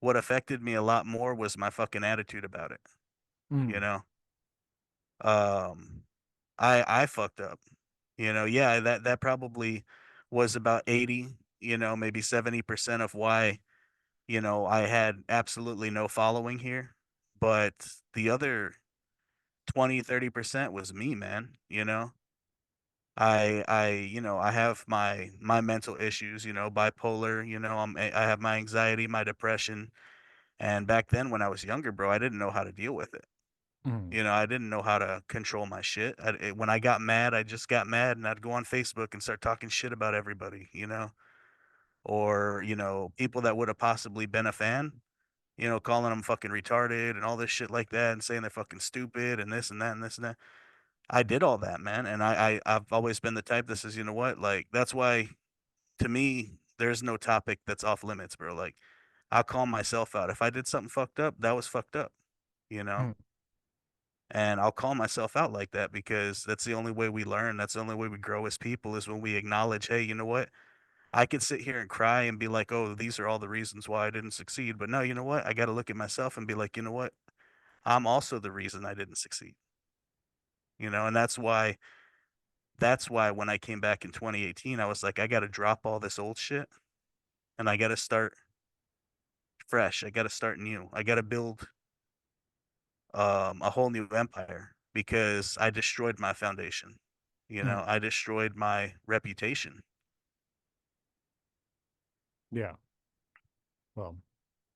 what affected me a lot more was my fucking attitude about it, you mm, know? Um, I fucked up, you know? Yeah, that probably was about 80, you know, maybe 70% of why, you know, I had absolutely no following here. But the other 20-30% was me, man, you know? You know, I have my mental issues, you know, bipolar, you know, I have my anxiety, my depression. And back then when I was younger, bro, I didn't know how to deal with it. mm, You know, I didn't know how to control my shit. When I got mad, I just got mad and I'd go on Facebook and start talking shit about everybody, you know, or, you know, people that would have possibly been a fan, you know, calling them fucking retarded and all this shit like that and saying they're fucking stupid and this and that and this and that. I did all that, man. And I've always been the type that says, you know what, like, that's why to me, there's no topic that's off limits, bro. Like, I'll call myself out. If I did something fucked up, that was fucked up, you know? mm, And I'll call myself out like that because that's the only way we learn. That's the only way we grow as people is when we acknowledge, hey, you know what? I could sit here and cry and be like, oh, these are all the reasons why I didn't succeed. But no, you know what? I got to look at myself and be like, you know what? I'm also the reason I didn't succeed, you know? And that's why when I came back in 2018, I was like, I got to drop all this old shit and I got to start fresh. I got to start new. I got to build a whole new empire because I destroyed my foundation. You mm, know, I destroyed my reputation. yeah. Well,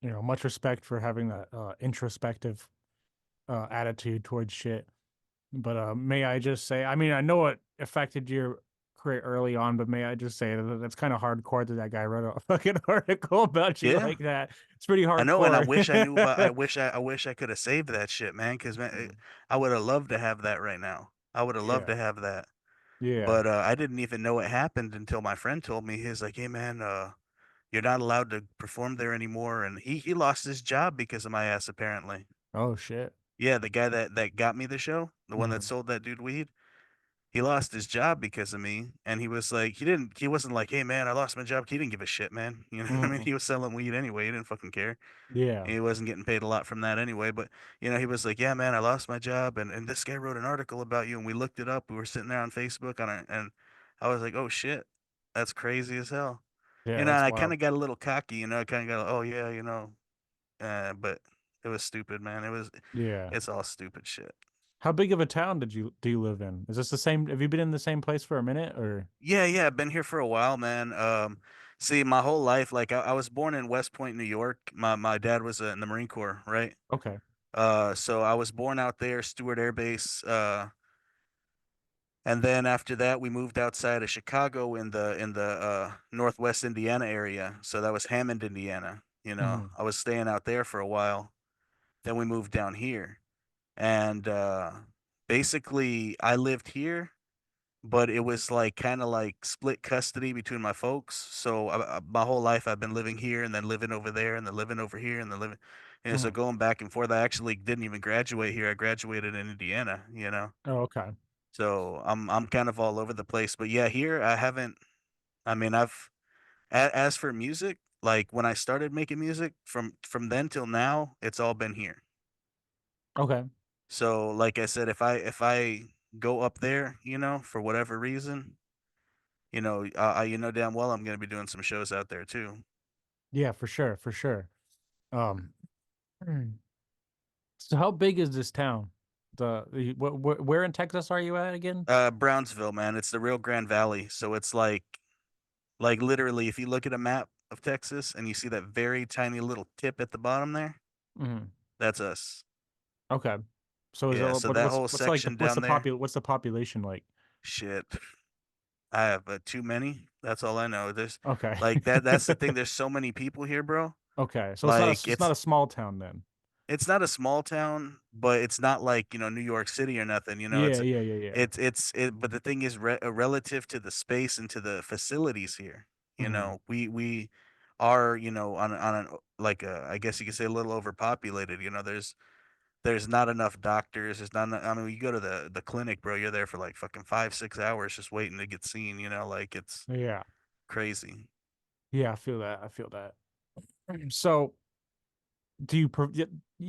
much respect for having that introspective attitude towards shit. But may I just say, I mean, I know it affected your pretty early on, but may I just say that that's kind of hardcore that that guy wrote a fucking article about you Yeah. like that. It's pretty I know, and I hardcore. wish I knew about. I wish I could have saved that shit, man. Because man, Mm. I would have loved to have that right now. I would have loved Yeah. to have that. Yeah. But I didn't even know it happened until my friend told me. He's like, "Hey, man, you're not allowed to perform there anymore." And he lost his job because of my ass, apparently. Oh shit. Yeah, the guy that got me the show, the one that Hmm. sold that dude weed, he lost his job because of me. And he was like, he wasn't like, "Hey, man, I lost my job." He didn't give a shit, man. You know what I mean? Hmm. He was selling weed anyway. He didn't fucking care. Yeah. He wasn't getting paid a lot from that anyway, but he was like, "Yeah, man, I lost my job, and this guy wrote an article about you, and we looked it up. We were sitting there on Facebook on it, and I was like, oh shit, that's crazy as hell." Yeah, And that's I kind wild. of got a little cocky, I kind of got, oh yeah, but it was stupid, man. Yeah. It's all stupid shit. How big of a town did you do you live in? Is this the same? Have you been in the same place for a minute or? Yeah, yeah, I've been here for a while, man. See, my whole life, like I was born in West Point, New York. My dad was in the Marine Corps, right? Okay. So I was born out there, Stewart Air Base. And then after that, we moved outside of Chicago in the Northwest Indiana area. So that was Hammond, Indiana. Hmm. I was staying out there for a while. Then we moved down here, and basically I lived here, but it was like kind of like split custody between my folks. So my whole life I've been living here and then living over there and then living over here and then living, so Hmm. going back and forth. I actually didn't even graduate here. I graduated in Indiana. Oh, okay. So I'm kind of all over the place. But yeah, here I haven't. I mean, as for music, like when I started making music from then till now, it's all been here. Okay. So like I said, if I go up there, for whatever reason, you know damn well I'm gonna be doing some shows out there too. Yeah, for sure, for sure. Um, so how big is this town? Where in Texas are you at again? Brownsville, man, it's the Rio Grande Valley, so it's like literally, if you look at a map of Texas and you see that very tiny little tip at the bottom there, Hmm. that's us. Okay. So is it Yeah, so that whole what's like the section down there, what's the population like? shit. I have too many. That's all I know. There's Okay. like that's the thing. There's so many people here, bro. Okay. So Like it's not a small town then. it's not a small town, but it's not like, New York City or nothing. Yeah, yeah, yeah, yeah. but the thing is relative to the space and to the facilities here. Hmm. We are, on an like I guess you could say a little overpopulated. There's not enough doctors. There's not enough, I mean, you go to the clinic, bro, you're there for like fucking 5, 6 hours just waiting to get seen, like it's Yeah. crazy. Yeah, I feel that. I feel that. So do you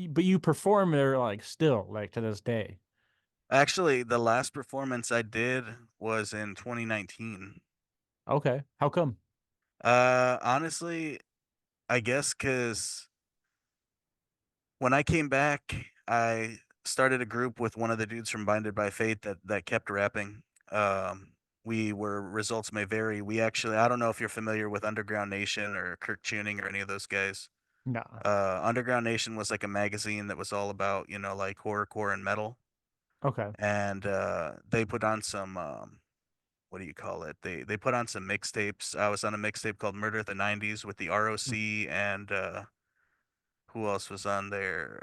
but you perform there like still like to this day? Actually, the last performance I did was in 2019. Okay. How come? Honestly, I guess because when I came back, I started a group with one of the dudes from Binded by Fate that kept rapping. We were Results May Vary. We actually, I don't know if you're familiar with Underground Nation or Kirk Tuning or any of those guys. Nah. Underground Nation was like a magazine that was all about, like horrorcore and metal. Okay. And they put on some what do you call it? They put on some mixtapes. I was on a mixtape called Murder of the 90s with the Mm. ROC and who else was on there?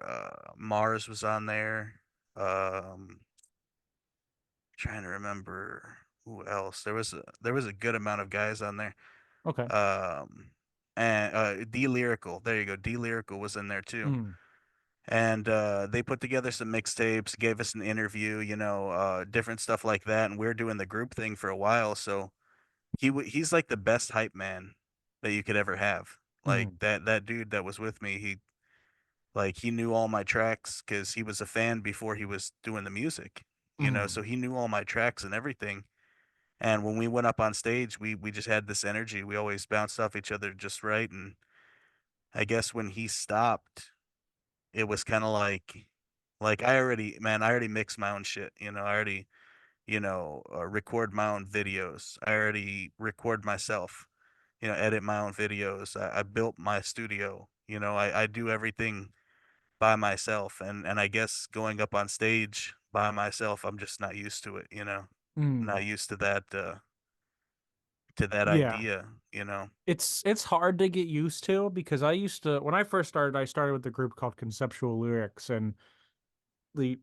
Mars was on there. Trying to remember who else. There was a good amount of guys on there. Okay. Um, and D Lyrical. There you go. D Lyrical was in there too. Mm. And they put together some mixtapes, gave us an interview, different stuff like that. And we're doing the group thing for a while, so he's like the best hype man that you could ever have. Like Mm. that dude that was with me, he knew all my tracks because he was a fan before he was doing the music, so Mm. he knew all my tracks and everything. And when we went up on stage, we just had this energy. We always bounced off each other just right. And I guess when he stopped, it was kind of like I already mix my own shit. I already, record my own videos. I already record myself, edit my own videos. I built my studio. I do everything by myself. And I guess going up on stage by myself, I'm just not used to it. Mm. Not used to that. to that Yeah. idea, you know. It's hard to get used to because I used to when I first started, I started with a group called Conceptual Lyrics, and the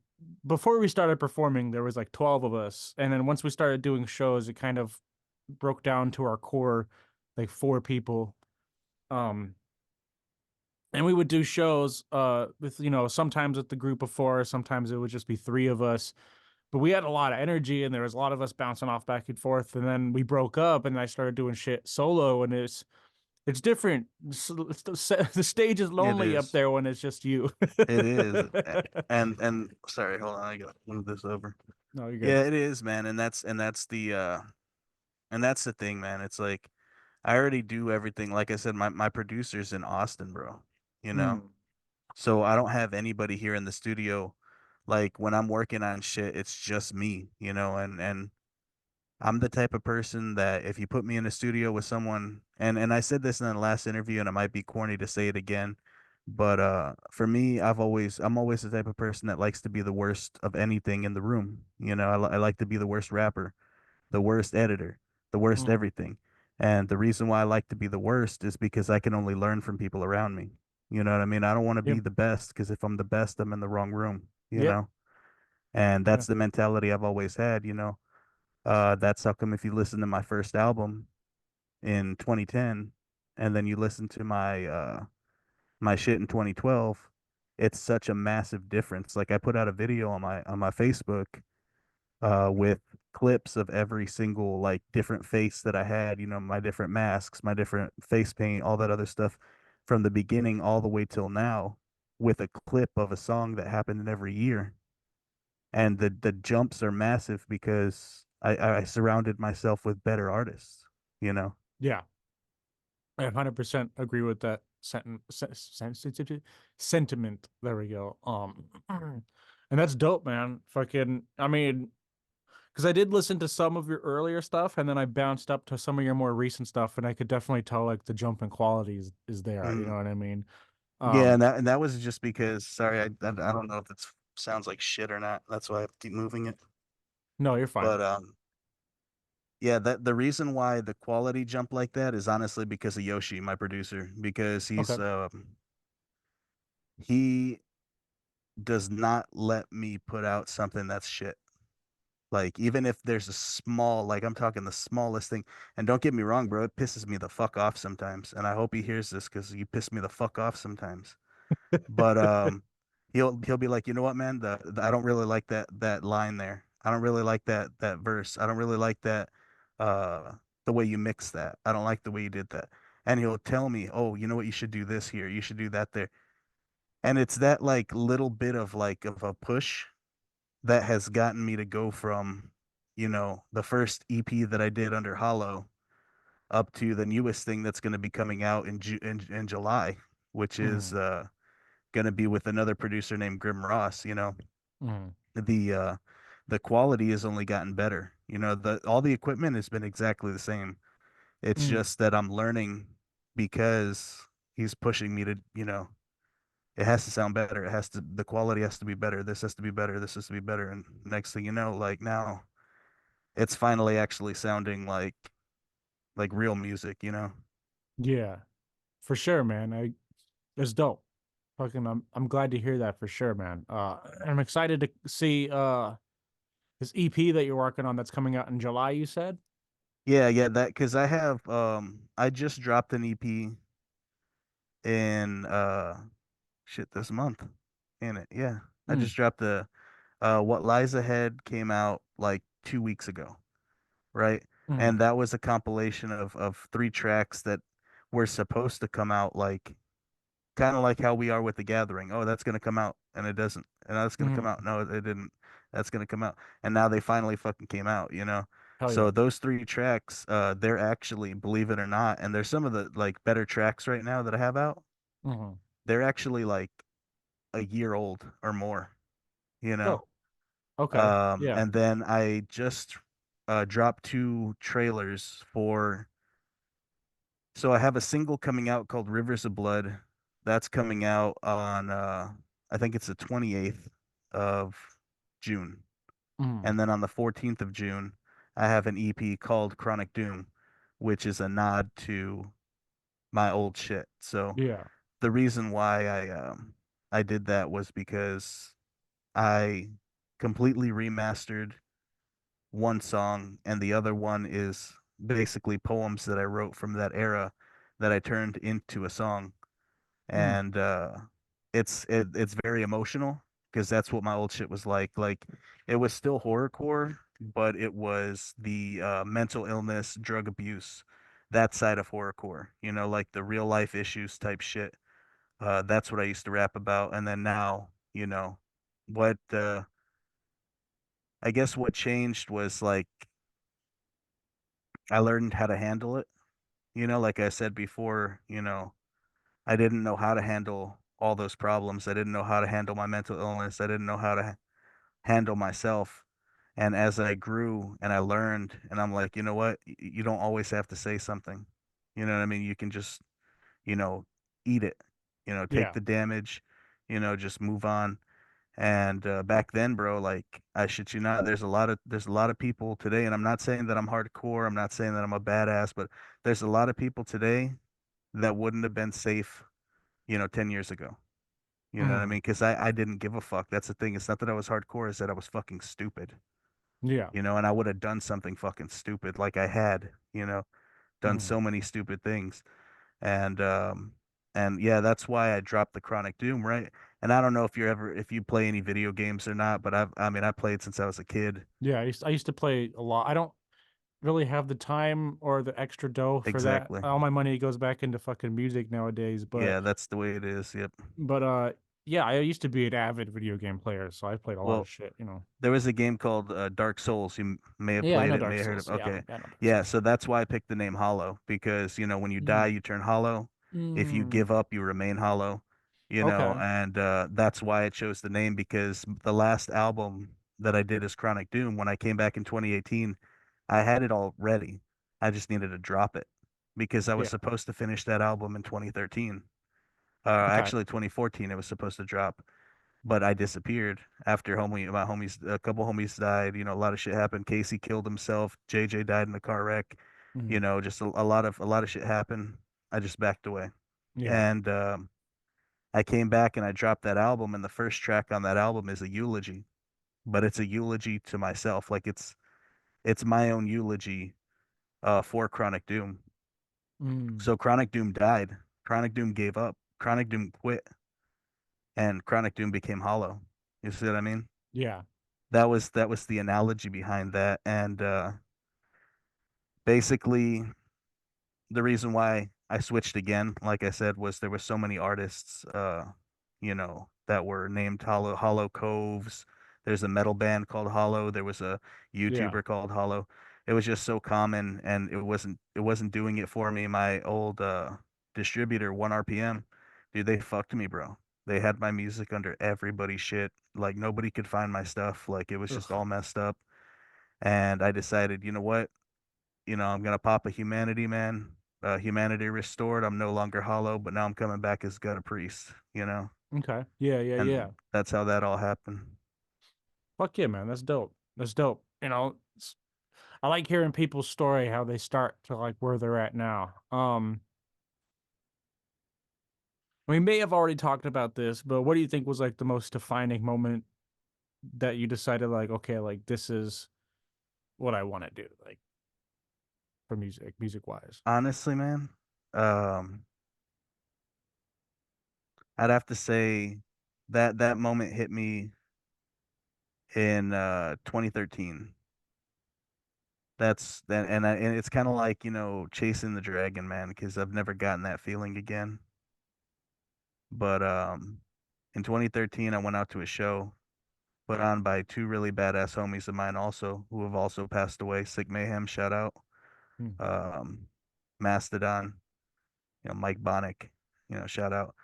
before we started performing, there was like 12 of us, and then once we started doing shows, it kind of broke down to our core, like four people. Um, and we would do shows with sometimes with the group of four, sometimes it would just be three of us. But we had a lot of energy and there was a lot of us bouncing off back and forth. And then we broke up and I started doing shit solo, and it's different. The stage is It lonely up is. there when it's just you. It is. And sorry, hold on, I gotta move this over. No, you're good. Yeah, it is, man. And that's the thing, man. It's like I already do everything. Like I said, my producer's in Austin, bro. You know? Mm, So I don't have anybody here in the studio. Like when I'm working on shit, it's just me, and I'm the type of person that if you put me in a studio with someone, and I said this in the last interview, and it might be corny to say it again, but for me, I'm always the type of person that likes to be the worst of anything in the room. I like to be the worst rapper, the worst editor, the worst mm, everything. And the reason why I like to be the worst is because I can only learn from people around me. You know what I mean? I don't want to be yep. the best because if I'm the best, I'm in the wrong room, you Yep. know? And Yeah. that's the mentality I've always had. That's how come if you listen to my first album in 2010 and then you listen to my shit in 2012, it's such a massive difference. Like I put out a video on my Facebook with clips of every single like different face that I had, my different masks, my different face paint, all that other stuff from the beginning all the way till now with a clip of a song that happened in every year. And the jumps are massive because I surrounded myself with better artists, you know. Yeah. I 100% agree with that sentiment. There we go. And that's dope, man. Fucking, I mean, because I did listen to some of your earlier stuff, and then I bounced up to some of your more recent stuff, and I could definitely tell like the jump in quality is there. You know Mm. what I mean? Yeah, Um, and that was just because sorry, I don't know if it sounds like shit or not. That's why I have to keep moving it. no, you're fine. But yeah, that the reason why the quality jumped like that is honestly because of Yoshi, my producer, because Okay. he does not let me put out something that's shit. Like even if there's a small, like I'm talking the smallest thing, and don't get me wrong, bro, it pisses me the fuck off sometimes, and I hope he hears this because you piss me the fuck off sometimes. But he'll be like, you know what, man, I don't really like that line there. I don't really like that verse. I don't really like that uh the way you mix that. I don't like the way you did that. And he'll tell me, oh, you know what, you should do this here. You should do that there. And it's that like little bit of like of a push that has gotten me to go from, the first EP that I did under Hollow up to the newest thing that's going to be coming out in July, which is Mm, going to be with another producer named Grim Ross. mm, The uh, the quality has only gotten better. The all the equipment has been exactly the same. It's mm. just that I'm learning because he's pushing me to, it has to sound better. The quality has to be better. This has to be better. This has to be better. And next thing you know, like now it's finally actually sounding like real music. Yeah, for sure, man. It's dope. Fucking, I'm glad to hear that for sure, man. I'm excited to see this EP that you're working on that's coming out in July, you said? Yeah, yeah, that because I just dropped an EP in shit this month. In it. Yeah. I Mm, just dropped the What Lies Ahead came out like 2 weeks ago, right? mm, And that was a compilation of three tracks that were supposed to come out like kind of like how we are with The Gathering. Oh, that's gonna come out and it doesn't. And that's gonna come out. mm. No, it didn't. That's gonna come out. And now they finally fucking came out. Hell yeah. So those three tracks, they're actually, believe it or not, and they're some of the like better tracks right now that I have out. Hmm. They're actually like a year old or more, you know. Oh, okay. Yeah. And then I just dropped two trailers for. So I have a single coming out called Rivers of Blood. That's coming out on I think it's the 28th of June. Mm, And then on the 14th of June, I have an EP called Chronic Doom, which is a nod to my old shit. So Yeah. the reason why I did that was because I completely remastered one song, and the other one is basically poems that I wrote from that era that I turned into a song. Mm. And it's very emotional because that's what my old shit was like. Like it was still horrorcore, but it was the mental illness, drug abuse, that side of horrorcore, like the real life issues type shit. That's what I used to rap about. And then now, what I guess what changed was like I learned how to handle it. Like I said before, I didn't know how to handle all those problems. I didn't know how to handle my mental illness. I didn't know how to handle myself. And as I grew and I learned, and I'm like, you know what? You don't always have to say something. You know what I mean? You can just, you know, eat it, take Yeah. the damage, just move on. And back then, bro, like I shit you not, there's a lot of people today, and I'm not saying that I'm hardcore, I'm not saying that I'm a badass, but there's a lot of people today that wouldn't have been safe, 10 years ago. You know what I Mm. mean? Because I didn't give a fuck. That's the thing. It's not that I was hardcore, it's that I was fucking stupid, Yeah. and I would have done something fucking stupid like I had, done Mm. so many stupid things. And yeah, that's why I dropped the Chronic Doom, right? And I don't know if you play any video games or not, but I played since I was a kid. Yeah. I used to play a lot. I don't really have the time or the extra dough for that. Exactly. All my money goes back into fucking music nowadays. But Yeah, that's the way it is. Yep. but yeah, I used to be an avid video game player, so I played a lot of Well, shit. there was a game called Dark Souls. You may have Yeah, I played know it, may Dark have heard of. Souls. Yeah, Okay. I know Dark Yeah, Souls. so that's why I picked the name Hollow because, when you die, Mm. you turn hollow. If you Mm. give up, you remain hollow, Okay. and that's why I chose the name because the last album that I did is Chronic Doom. When I came back in 2018, I had it all ready. I just needed to drop it because I was Yeah. supposed to finish that album in 2013. Okay. Actually 2014 it was supposed to drop, but I disappeared after my homies, a couple homies died. A lot of shit happened. Casey killed himself. JJ died in a car wreck. Mm. Just a lot of shit happened. I just backed away, Yeah. and I came back and I dropped that album. And the first track on that album is a eulogy, but it's a eulogy to myself. Like it's my own eulogy for Chronic Doom. Mm. So Chronic Doom died. Chronic Doom gave up. Chronic Doom quit, and Chronic Doom became hollow. You see what I mean? Yeah. That was the analogy behind that. And basically the reason why I switched again, like I said, was there were so many artists that were named Hollow Coves. There's a metal band called Hollow. There was a Yeah. YouTuber called Hollow. It was just so common and it wasn't doing it for me. My old distributor, 1 RPM, dude, they fucked me, bro. They had my music under everybody's shit. Like nobody could find my stuff. Like it was just Ugh. all messed up. And I decided, you know what? I'm gonna pop a Humanity, man. Humanity restored. I'm no longer hollow, but now I'm coming back as GuttaPriest, Okay. Yeah, yeah, yeah. and that's how that all happened. Fuck yeah, man. That's dope. That's dope. I like hearing people's story, how they start to like where they're at now. We may have already talked about this, but what do you think was like the most defining moment that you decided like, okay, like this is what I want to do, like for music wise? Honestly, man, um, I'd have to say that moment hit me in 2013. That's that, and it's kind of like chasing the dragon, man, because I've never gotten that feeling again. But in 2013, I went out to a show put on by two really badass homies of mine also who have also passed away. Sick Mayhem, shout out. Hmm. Um, Mastodon, Mike Bonick, shout out.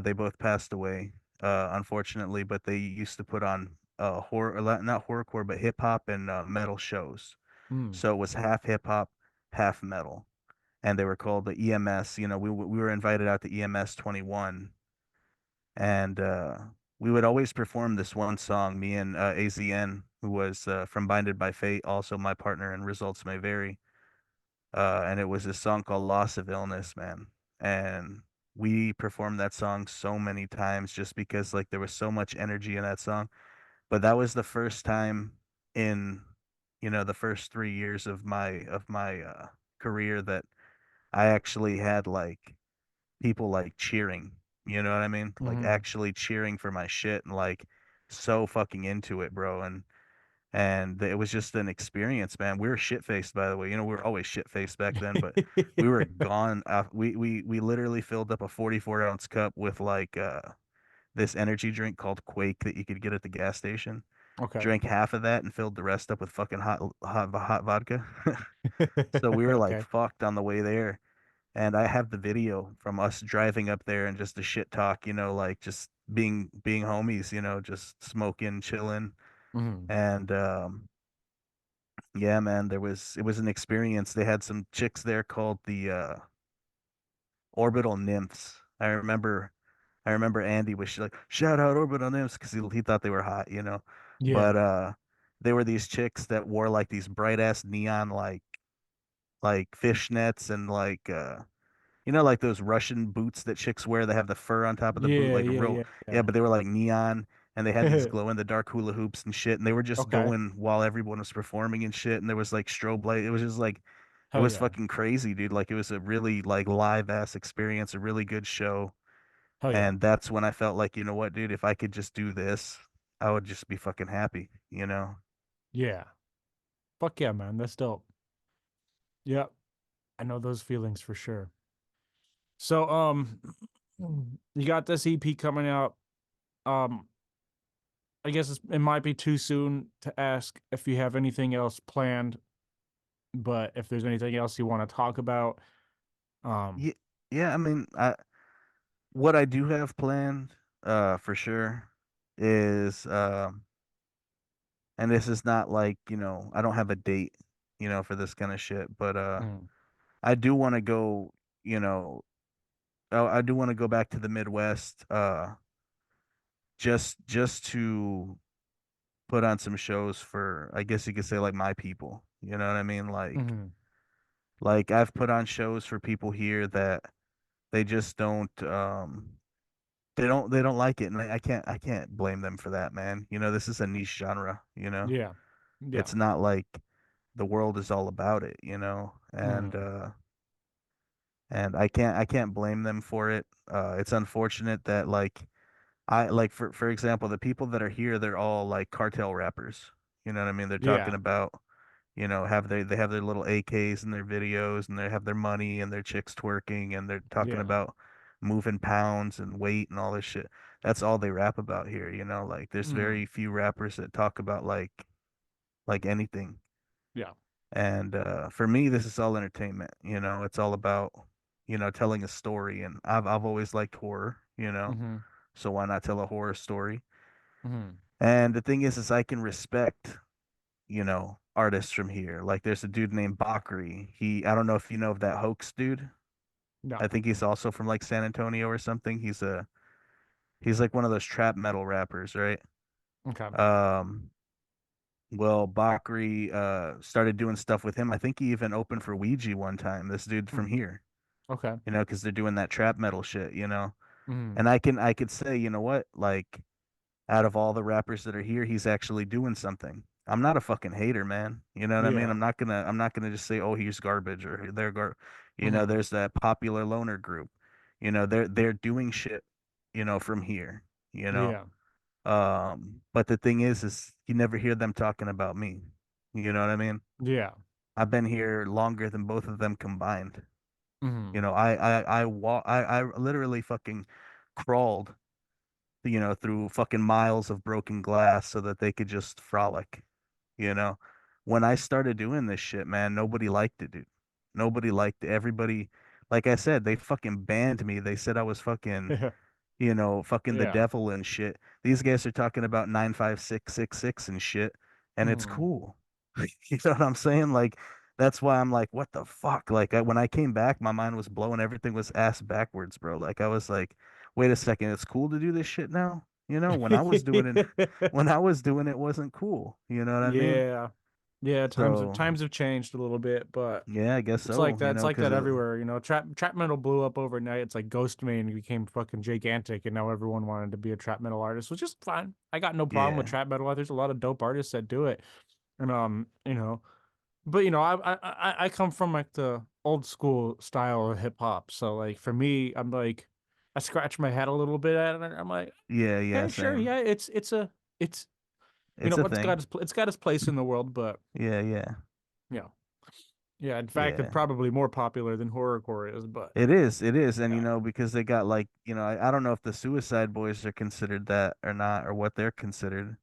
They both passed away, unfortunately, but they used to put on horror, not horrorcore, but hip hop and metal shows. Hmm. So it was half hip hop, half metal, and they were called the EMS. We were invited out to EMS 21, and we would always perform this one song. Me and AZN, who was from Binded by Fate, also my partner in Results May Vary. and it was a song called "Loss of Illness," man. And we performed that song so many times just because like there was so much energy in that song. But that was the first time in, the first 3 years of my career that I actually had like people like cheering. You know what I mean? Like Hmm. actually cheering for my shit and like so fucking into it, bro. And it was just an experience, man. We were shit faced, by the way. We were always shit faced back then, but we were gone. We literally filled up a 44-ounce cup with like this energy drink called Quake that you could get at the gas station. Okay. Drank half of that and filled the rest up with fucking hot vodka. So we were like Okay. fucked on the way there. And I have the video from us driving up there and just the shit talk, like just being homies, just smoking, chilling. Hmm. And yeah, man, it was an experience. They had some chicks there called the Orbital Nymphs. I remember Andy was like, shout out Orbital Nymphs because he thought they were hot. Yeah. But they were these chicks that wore like these bright ass neon like fishnets and like like those Russian boots that chicks wear that have the fur on top of the boot, Yeah. like Yeah. real, yeah, Yeah. but they were like neon and they had these Yeah. glow in the dark hula hoops and shit. And they were just Okay. going while everyone was performing and shit. And there was like strobe light. It was just like, it Hell was yeah. fucking crazy, dude. Like it was a really like live ass experience, a really good show. Hell yeah. And that's when I felt like, you know what, dude, if I could just do this, I would just be fucking happy. Yeah. Fuck yeah, man. That's dope. Yeah. I know those feelings for sure. So, you got this EP coming out. Um, I guess it might be too soon to ask if you have anything else planned, but if there's anything else you want to talk about, um, Yeah, yeah, I mean, what I do have planned, for sure is, and this is not like, I don't have a date, for this kind of shit, but mm, I do want to go, you know, I do want to go back to the Midwest, just to put on some shows for, I guess you could say like my people. You know what I mean? mhm, Like I've put on shows for people here that they just don't like it, and I can't blame them for that, man. This is a niche genre. yeah, yeah, It's not like the world is all about it. And mhm, I can't blame them for it. It's unfortunate that like I like for example, the people that are here, they're all like cartel rappers. You know what I mean? They're talking yeah, about, they have their little AKs in their videos and they have their money and their chicks twerking and they're talking yeah, about moving pounds and weight and all this shit. That's all they rap about here. Like there's mhm, very few rappers that talk about like anything. yeah, And for me, this is all entertainment. It's all about, telling a story. And I've always liked horror. mhm, So why not tell a horror story? mhm, And the thing is I can respect, artists from here. Like there's a dude named Bakri. I don't know if you know of that hoax dude. I no, think he's also from like San Antonio or something. He's like one of those trap metal rappers, right? okay, Um, well, Bakri started doing stuff with him. I think he even opened for Ouija one time, this dude from mm, here, okay, because they're doing that trap metal shit. mhm, And I could say, you know what, like out of all the rappers that are here, he's actually doing something. I'm not a fucking hater, man. You know what I mean? yeah, I'm not gonna just say, oh, he's garbage or they're mhm, there's that popular loner group. They're doing shit, from here, you know. yeah, But the thing is you never hear them talking about me. You know what I mean? yeah, I've been here longer than both of them combined. mhm, I literally fucking crawled through fucking miles of broken glass so that they could just frolic, you know. When I started doing this shit, man, nobody liked it, dude. Nobody liked it. Everybody, like I said, they fucking banned me. They said I was fucking, fucking the yeah, devil and shit. These guys are talking about 95666 and shit, and it's mhm, cool. You know what I'm saying? Like, that's why I'm like, what the fuck? Like, when I came back, my mind was blown. Everything was ass backwards, bro. Like, I was like, wait a second, it's cool to do this shit now? When I was doing it, when I was doing it wasn't cool. You know what I mean? yeah, Yeah, So times have changed a little bit, but yeah, I guess it's like so, that. It's like because that everywhere. Trap metal blew up overnight. It's like Ghost Main became fucking gigantic, and now everyone wanted to be a trap metal artist, which is fine. I got no problem with yeah, trap metal. There's a lot of dope artists that do it, and but I come from like the old school style of hip hop, so like for me, I'm like, I scratch my head a little bit at it, and I'm like, yeah, yeah, okay, sure, same. yeah, it's It's a thing. it's got its place in the world, but Yeah, yeah, yeah. Yeah, in fact, it's yeah. probably more popular than horrorcore is, but It is, and yeah. because they got like, I don't know if the Suicide Boys are considered that or not, or what they're considered,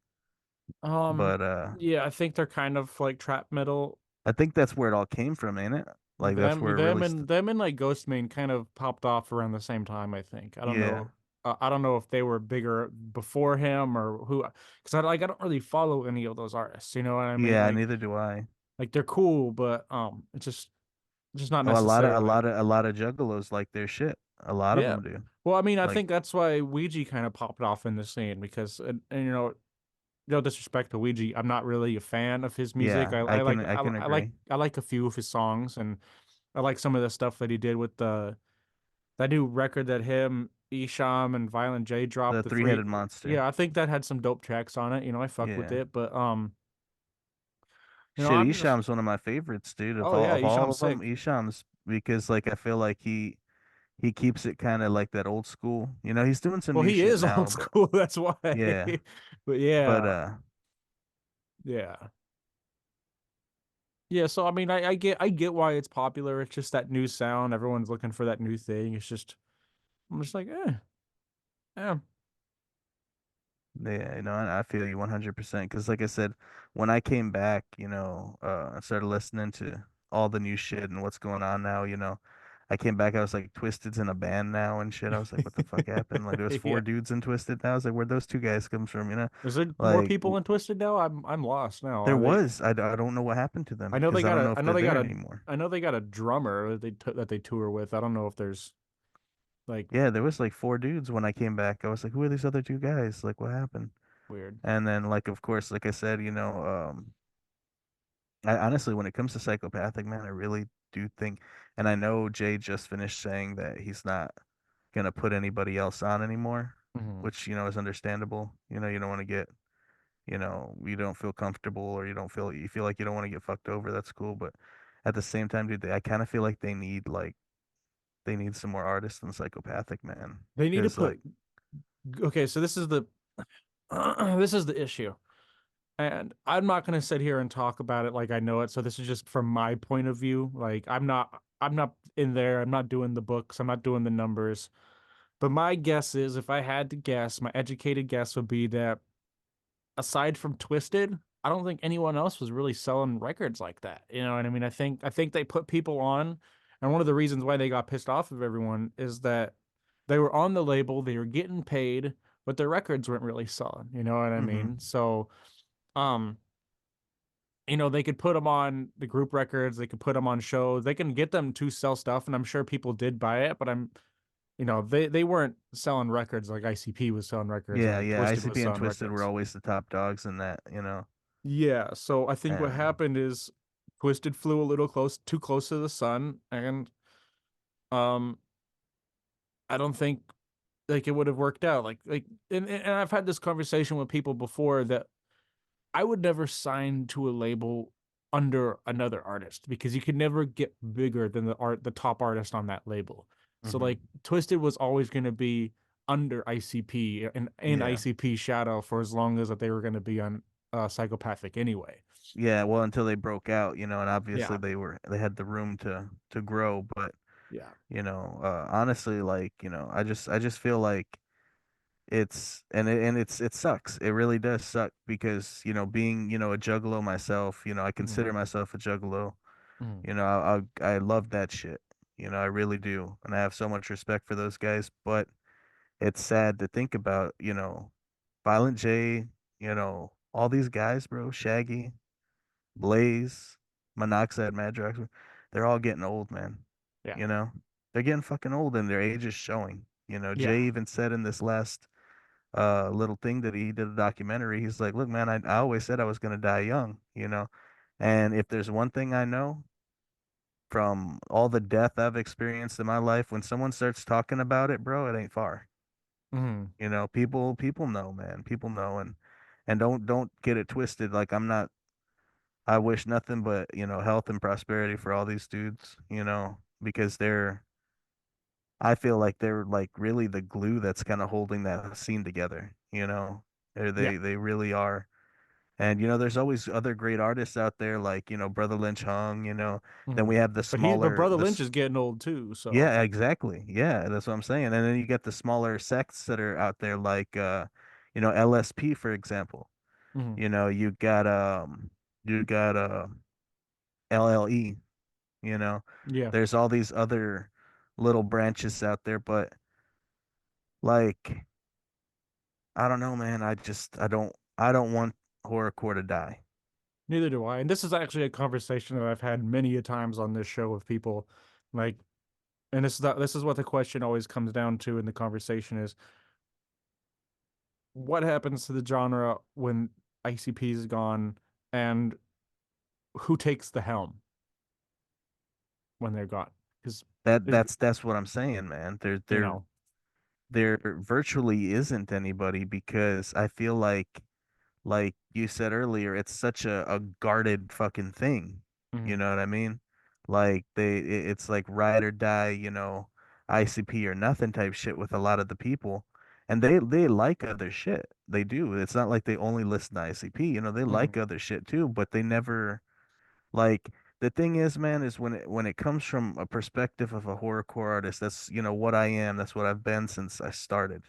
Um, but yeah, I think they're kind of like trap metal. I think that's where it all came from, ain't it? Like that's where it really, Them and like Ghostmane kind of popped off around the same time, I think. yeah, I don't know if they were bigger before him or who, because I don't really follow any of those artists. You know what I mean? yeah. Neither do I. Like they're cool, but it's just not Oh, necessarily. a lot of juggalos like their shit. A lot of Yeah. them do. Well, I mean, I Like, think that's why Ouija kind of popped off in the scene because, and no disrespect to Ouija, I'm not really a fan of his music. yeah, I can agree. I like a few of his songs, and I like some of the stuff that he did with the that new record that him, Isham, and Violent J dropped. The The three, three-headed monster. yeah, I think that had some dope tracks on it. I fuck with Yeah. it, but Shit, I'm just, Isham's one of my favorites, dude. oh yeah, Of all Isham's of them, sick. Isham's because like I feel like he keeps it kind of like that old school. He's doing some Well, new he shit is now, old but school, that's why. yeah. But But yeah, yeah. Yeah, so I mean, I get why it's popular. It's just that new sound. Everyone's looking for that new thing. I'm just like, yeah. yeah, I feel you 100% because like I said, when I came back, I started listening to all the new shit and what's going on now, I came back, I was like Twisted's in a band now and shit. I was like, what the fuck happened? Like there's four Yeah. dudes in Twisted now. I was like, where'd those two guys come from? Is there more Like people in Twisted now? I'm lost now. there Are they? was. I don't know what happened to them because I don't know if they're there anymore. I know they got a drummer that they tour with. I don't know if there's like Yeah, there was like four dudes when I came back. I was like, who are these other two guys? Like what happened? weird. And then like of course, like I said, I honestly when it comes to psychopathic, man, I really do think and I know Jay just finished saying that he's not gonna put anybody else on anymore, Hmm. which, is understandable. You don't want to get, you don't feel comfortable or you feel like you don't want to get fucked over. That's cool. But at the same time, dude, I kind of feel like they need some more artists than psychopathic, man. They need to Because put like, okay, so this is the this is the issue. And I'm not going to sit here and talk about it like I know it. So this is just from my point of view. Like I'm not in there. I'm not doing the books. I'm not doing the numbers. But my guess is if I had to guess, my educated guess would be that aside from Twisted, I don't think anyone else was really selling records like that. You know what I mean? I think they put people on, and one of the reasons why they got pissed off of everyone is that they were on the label, they were getting paid, but their records weren't really selling. You know what I hmm mean? So, um, they could put them on the group records, they could put them on shows, they can get them to sell stuff, and I'm sure people did buy it, but they weren't selling records like ICP was selling records or yeah, like yeah, Twisted was ICP and selling Twisted were records. always the top dogs in that. Yeah, so I think what And happened is Twisted flew a little too close to the sun, and um, I don't think like it would have worked out. And I've had this conversation with people before that I would never sign to a label under another artist because you could never get bigger than the top artist on that label. So hmm like Twisted was always going to be under ICP and in yeah, ICP shadow for as long as that they were going to be on Psychopathic anyway. yeah. Well, until they broke out, and obviously Yeah, they had the room to grow, but yeah. honestly, like, I just feel like it sucks. It really does suck because, being, a juggalo myself, I Mhm, consider myself a juggalo. mhm. I love that shit. I really do. And I have so much respect for those guys, but it's sad to think about, Violent J, all these guys, bro, Shaggy, Blaze, Monoxide, Madrox, they're all getting old, man. Yeah, You know, they're getting fucking old and their age is showing. yeah. Jay even said in this last little thing that he did a documentary, he's like, look, man, I always said I was gonna die young. And if there's one thing I know from all the death I've experienced in my life, when someone starts talking about it, bro, it ain't far. Mm-hmm. You know, people know, man. People know, and don't get it twisted. Like I'm not. I wish nothing but, health and prosperity for all these dudes, because I feel like they're like really the glue that's kind of holding that scene together, you know. Yeah. They really are. And there's always other great artists out there like, Brother Lynch Hung, Then Mm-hmm. we have But Brother the Lynch is getting old too, so yeah, exactly. Yeah, that's what I'm saying. And then you get the smaller sects that are out there like LSP for example. mm-hmm. You know, you got LLE, you know. Yeah. There's all these other little branches out there, but like I don't know, man. I don't want horrorcore to die. Neither do I. And this is actually a conversation that I've had many a times on this show with people. Like, and this is what the question always comes down to in the conversation is what happens to the genre when ICP is gone and who takes the helm when they're gone? Because That's what I'm saying, man. you know, There virtually isn't anybody because I feel like you said earlier, it's such a guarded fucking thing. You mm-hmm. know what I mean? Like it's like ride or die, ICP or nothing type shit with a lot of the people. And they like other shit. They do. It's not like they only listen to ICP, they Mm-hmm. like other shit too, but they never like the thing is, man, is when it comes from a perspective of a horrorcore artist, that's what I am. That's what I've been since I started,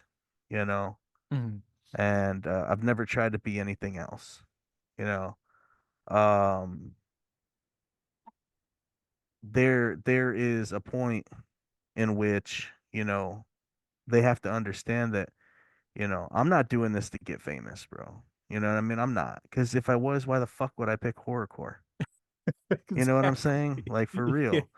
you know Mm-hmm. and I've never tried to be anything else. You know, um, there is a point in which they have to understand that I'm not doing this to get famous, bro. You know what I mean? I'm not, because if I was, why the fuck would I pick horrorcore? You know what I'm saying? Exactly. Like for Yeah. real.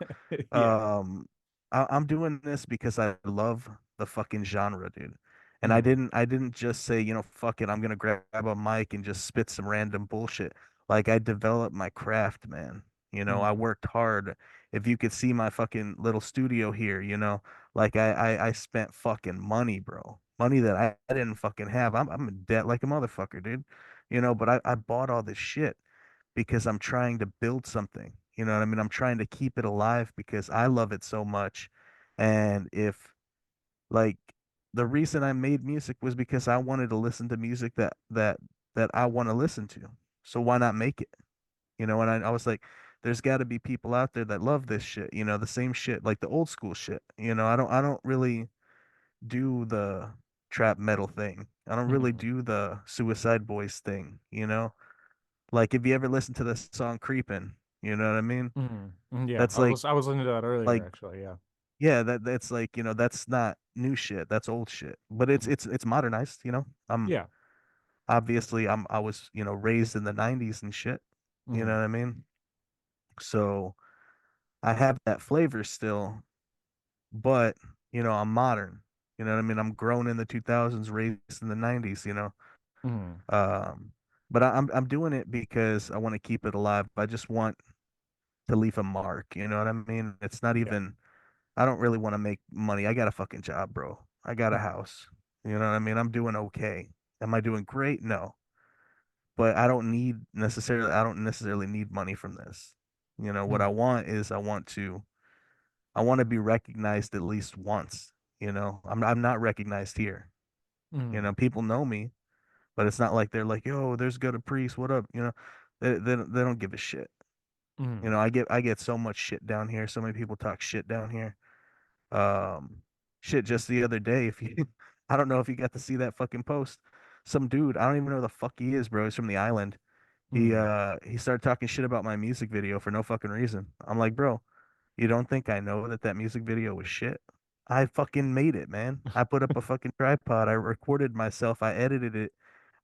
Yeah. Um, I'm doing this because I love the fucking genre, dude. And Mm-hmm. I didn't just say, fuck it, I'm gonna grab a mic and just spit some random bullshit. Like I developed my craft, man. I Mm-hmm. worked hard. If you could see my fucking little studio here, like I spent fucking money, bro. Money that I didn't fucking have. I'm in debt like a motherfucker, dude. But I bought all this shit because I'm trying to build something. You know what I mean? I'm trying to keep it alive because I love it so much. And if like the reason I made music was because I wanted to listen to music that I want to listen to. So why not make it? And I was like, there's got to be people out there that love this shit, the same shit, like the old school shit. I don't really do the trap metal thing. I don't really Mm-hmm. do the Suicide Boys thing, Like if you ever listen to the song Creepin', you know what I mean? Mm-hmm. Yeah. That's like I was into that earlier like actually. Yeah. yeah, that's like, that's not new shit. That's old shit. But Mm-hmm. it's modernized, Yeah. I was, raised in the 90s and shit. You know Mm-hmm. what I mean? So I have that flavor still, but I'm modern. You know what I mean? I'm grown in the 2000s, raised in the 90s, Mm-hmm. Um but I'm doing it because I want to keep it alive. I just want to leave a mark. You know what I mean? It's not Yeah. even, I don't really want to make money. I got a fucking job, bro. I got a Mm-hmm. house. You know what I mean? I'm doing okay. Am I doing great? No. But I don't necessarily need money from this. What I Mm-hmm. want is I want to be recognized at least once. I'm not recognized here. Mm-hmm. People know me, but it's not like they're like, yo, there's GuttaPriest, what up? They don't give a shit. Mm-hmm. I get so much shit down here. So many people talk shit down here. Um, Shit, just the other day, if you, I don't know if you got to see that fucking post. Some dude, I don't even know who the fuck he is, bro. He's from the island. Mm-hmm. He started talking shit about my music video for no fucking reason. I'm like, bro, you don't think I know that music video was shit? I fucking made it, man. I put up a fucking tripod. I recorded myself. I edited it.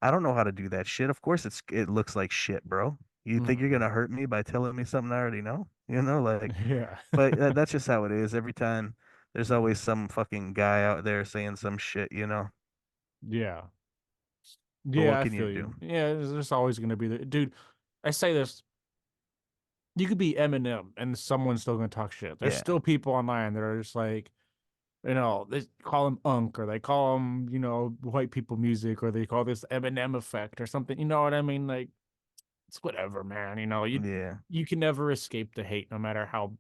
I don't know how to do that shit. Of course it looks like shit, bro. You think you're Mm-hmm. gonna hurt me by telling me something I already know? Like, Yeah. but that's just how it is. Every time there's always some fucking guy out there saying some shit, Yeah. But Yeah, what I can you feel do? you. Yeah, there's always going to be the dude. I say this. you could be Eminem and someone's still gonna talk shit. There's Yeah, still people online that are just like, they call him Unk or they call him, white people music or they call this Eminem effect or something. You know what I mean? Like it's whatever, man. yeah, You can never escape the hate, no matter how,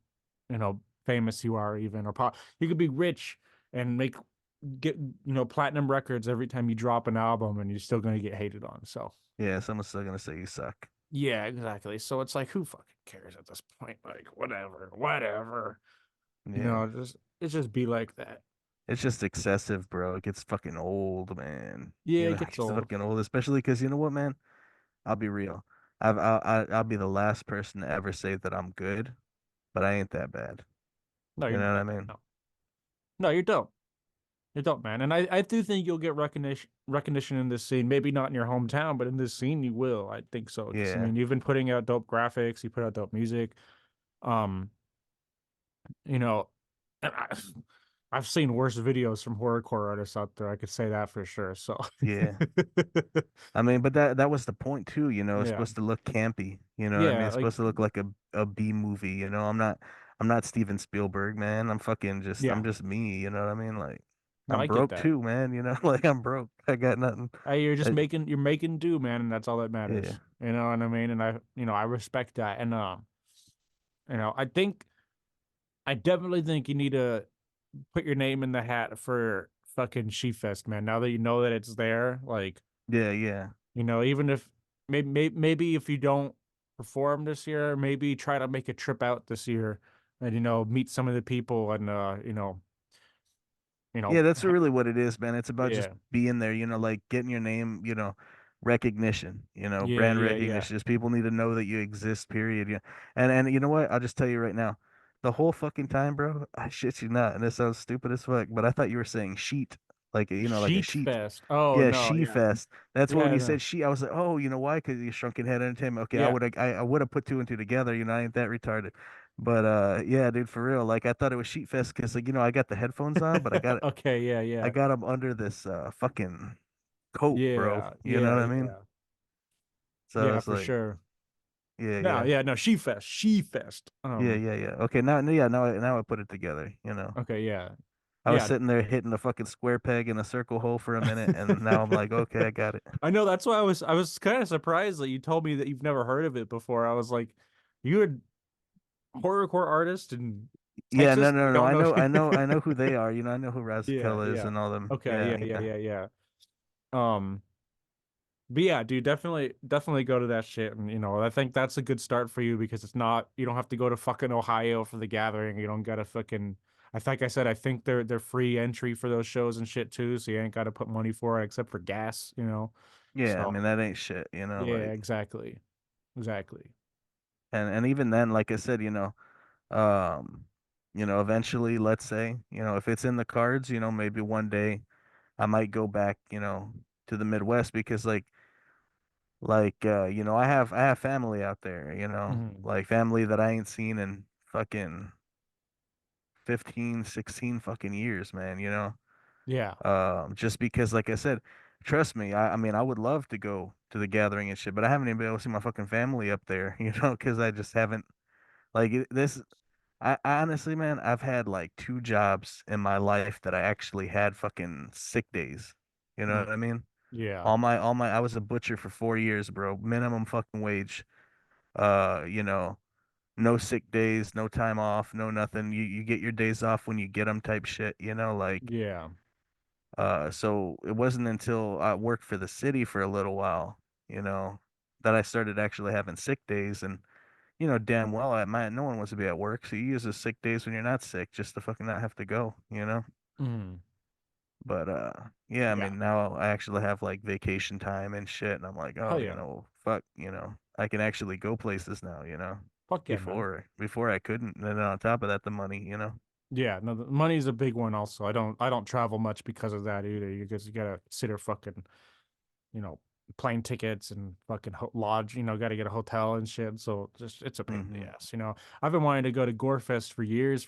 famous you are, even or pop. You could be rich and get platinum records every time you drop an album, and you're still gonna get hated on. So yeah. Someone's still gonna say you suck. yeah, exactly. So it's like, who fucking cares at this point? Like whatever, whatever. Yeah. Just be like that. It's just excessive, bro. It gets fucking old, man. Yeah, You it know, it gets gets old. fucking old, especially because you know what, man? I'll be real. I'll be the last person to ever say that I'm good, but I ain't that bad. No, You you're know what I not. mean? No, no, you don't. You don't, man. And I do think you'll get recognition in this scene. Maybe not in your hometown, but in this scene you will. I think so. Because I Yeah. mean, you've been putting out dope graphics, you put out dope music. Um, you know, and I've seen worse videos from horrorcore artists out there. I could say that for sure. So Yeah. I mean, but that was the point too, you know, it's yeah. supposed to look campy, you know what I mean? Yeah, It's like supposed to look like a B movie, you know. I'm not Steven Spielberg, man. I'm yeah. just me, you know what I mean? Like No, I'm I get broke that. too, man, you know? Like I'm broke. I got nothing. You're I, making do, man, and that's all that yeah. matters. You know what I mean? And I respect that. And I think I definitely think you need to put your name in the hat for fucking She Fest, man. Now that you know that it's there, like, Yeah, yeah. even if maybe if you don't perform this year, maybe try to make a trip out this year and meet some of the people and you Yeah, know, that's really what it is, man. It's about just yeah. being there, you know, like getting your name, you know, recognition, you know, Yeah, brand yeah, yeah. recognition. Just people need to know that you exist, period. Yeah. And you know what? I'll just tell you right now. The whole fucking time, bro, I shit you not, and this sounds stupid as fuck, but I thought you were saying sheet, like you know, like a Sheet sheet. Fest. Oh Yeah, no, she yeah. fest. That's what when Yeah, you no. said she, I was like, oh, you know why? Because you shrunken head entertainment. Okay, Yeah. I would have put two and two together. You know, I ain't that retarded. But yeah, dude, for real. Like I thought it was sheet fest because like you know I got the headphones on, but Okay, yeah, I yeah. got them under this fucking coat, bro. Yeah, You know yeah, what I mean? yeah. So Yeah, it's for like, sure. yeah, No, yeah, yeah, no, She Fest. She Fest. yeah, yeah, yeah. Okay, now I put it together. You know, Okay, yeah. I was Yeah. sitting there hitting a fucking square peg in a circle hole for a minute, and now I'm like, okay, I got it. I know that's why I was kind of surprised that you told me that you've never heard of it before. I was like, you're a horrorcore artist in Yeah, no, Texas? You no, no. don't know? I know who they are. You know, I know who Yeah, Razakel is yeah. and all them. Okay, Yeah, yeah, yeah, yeah, yeah, yeah. Um, but yeah, dude, definitely go to that shit. And I think that's a good start for you because you don't have to go to fucking Ohio for the gathering. You don't gotta fucking like I said, I think they're free entry for those shows and shit too, so you ain't gotta put money for it except for gas. yeah. I So mean, that ain't shit. You know, yeah, like, exactly. Exactly. and even then, like I said, um, eventually, let's say, if it's in the cards, maybe one day I might go back, to the Midwest because I have family out there, Mhm. like family that I ain't seen in fucking 15, 16 fucking years, man, Yeah. just because like I said, trust me, I mean I would love to go to the gathering and shit, but I haven't even been able to see my fucking family up there, because I just haven't this I honestly, man, I've had like two jobs in my life that I actually had fucking sick days. You know what Mhm. I mean? Yeah. I was a butcher for 4 years, bro. Minimum fucking wage. Uh, you know, no sick days, no time off, no nothing. You get your days off when you get them type shit, like Yeah. so it wasn't until I worked for the city for a little while, that I started actually having sick days and damn well no one wants to be at work, so you use the sick days when you're not sick just to fucking not have to go. Mhm. But yeah, I Yeah. mean now I actually have like vacation time and shit, and I'm like, Hell oh, yeah. fuck, I can actually go places now, Fuck yeah, man. Before I couldn't. And then on top of that, the money. Yeah, no, the money's a big one also. I don't travel much because of that either. You gotta consider fucking, you know, plane tickets and fucking lodge, gotta get a hotel and shit. So just it's a pain in the Hmm. ass. I've been wanting to go to Gorefest for years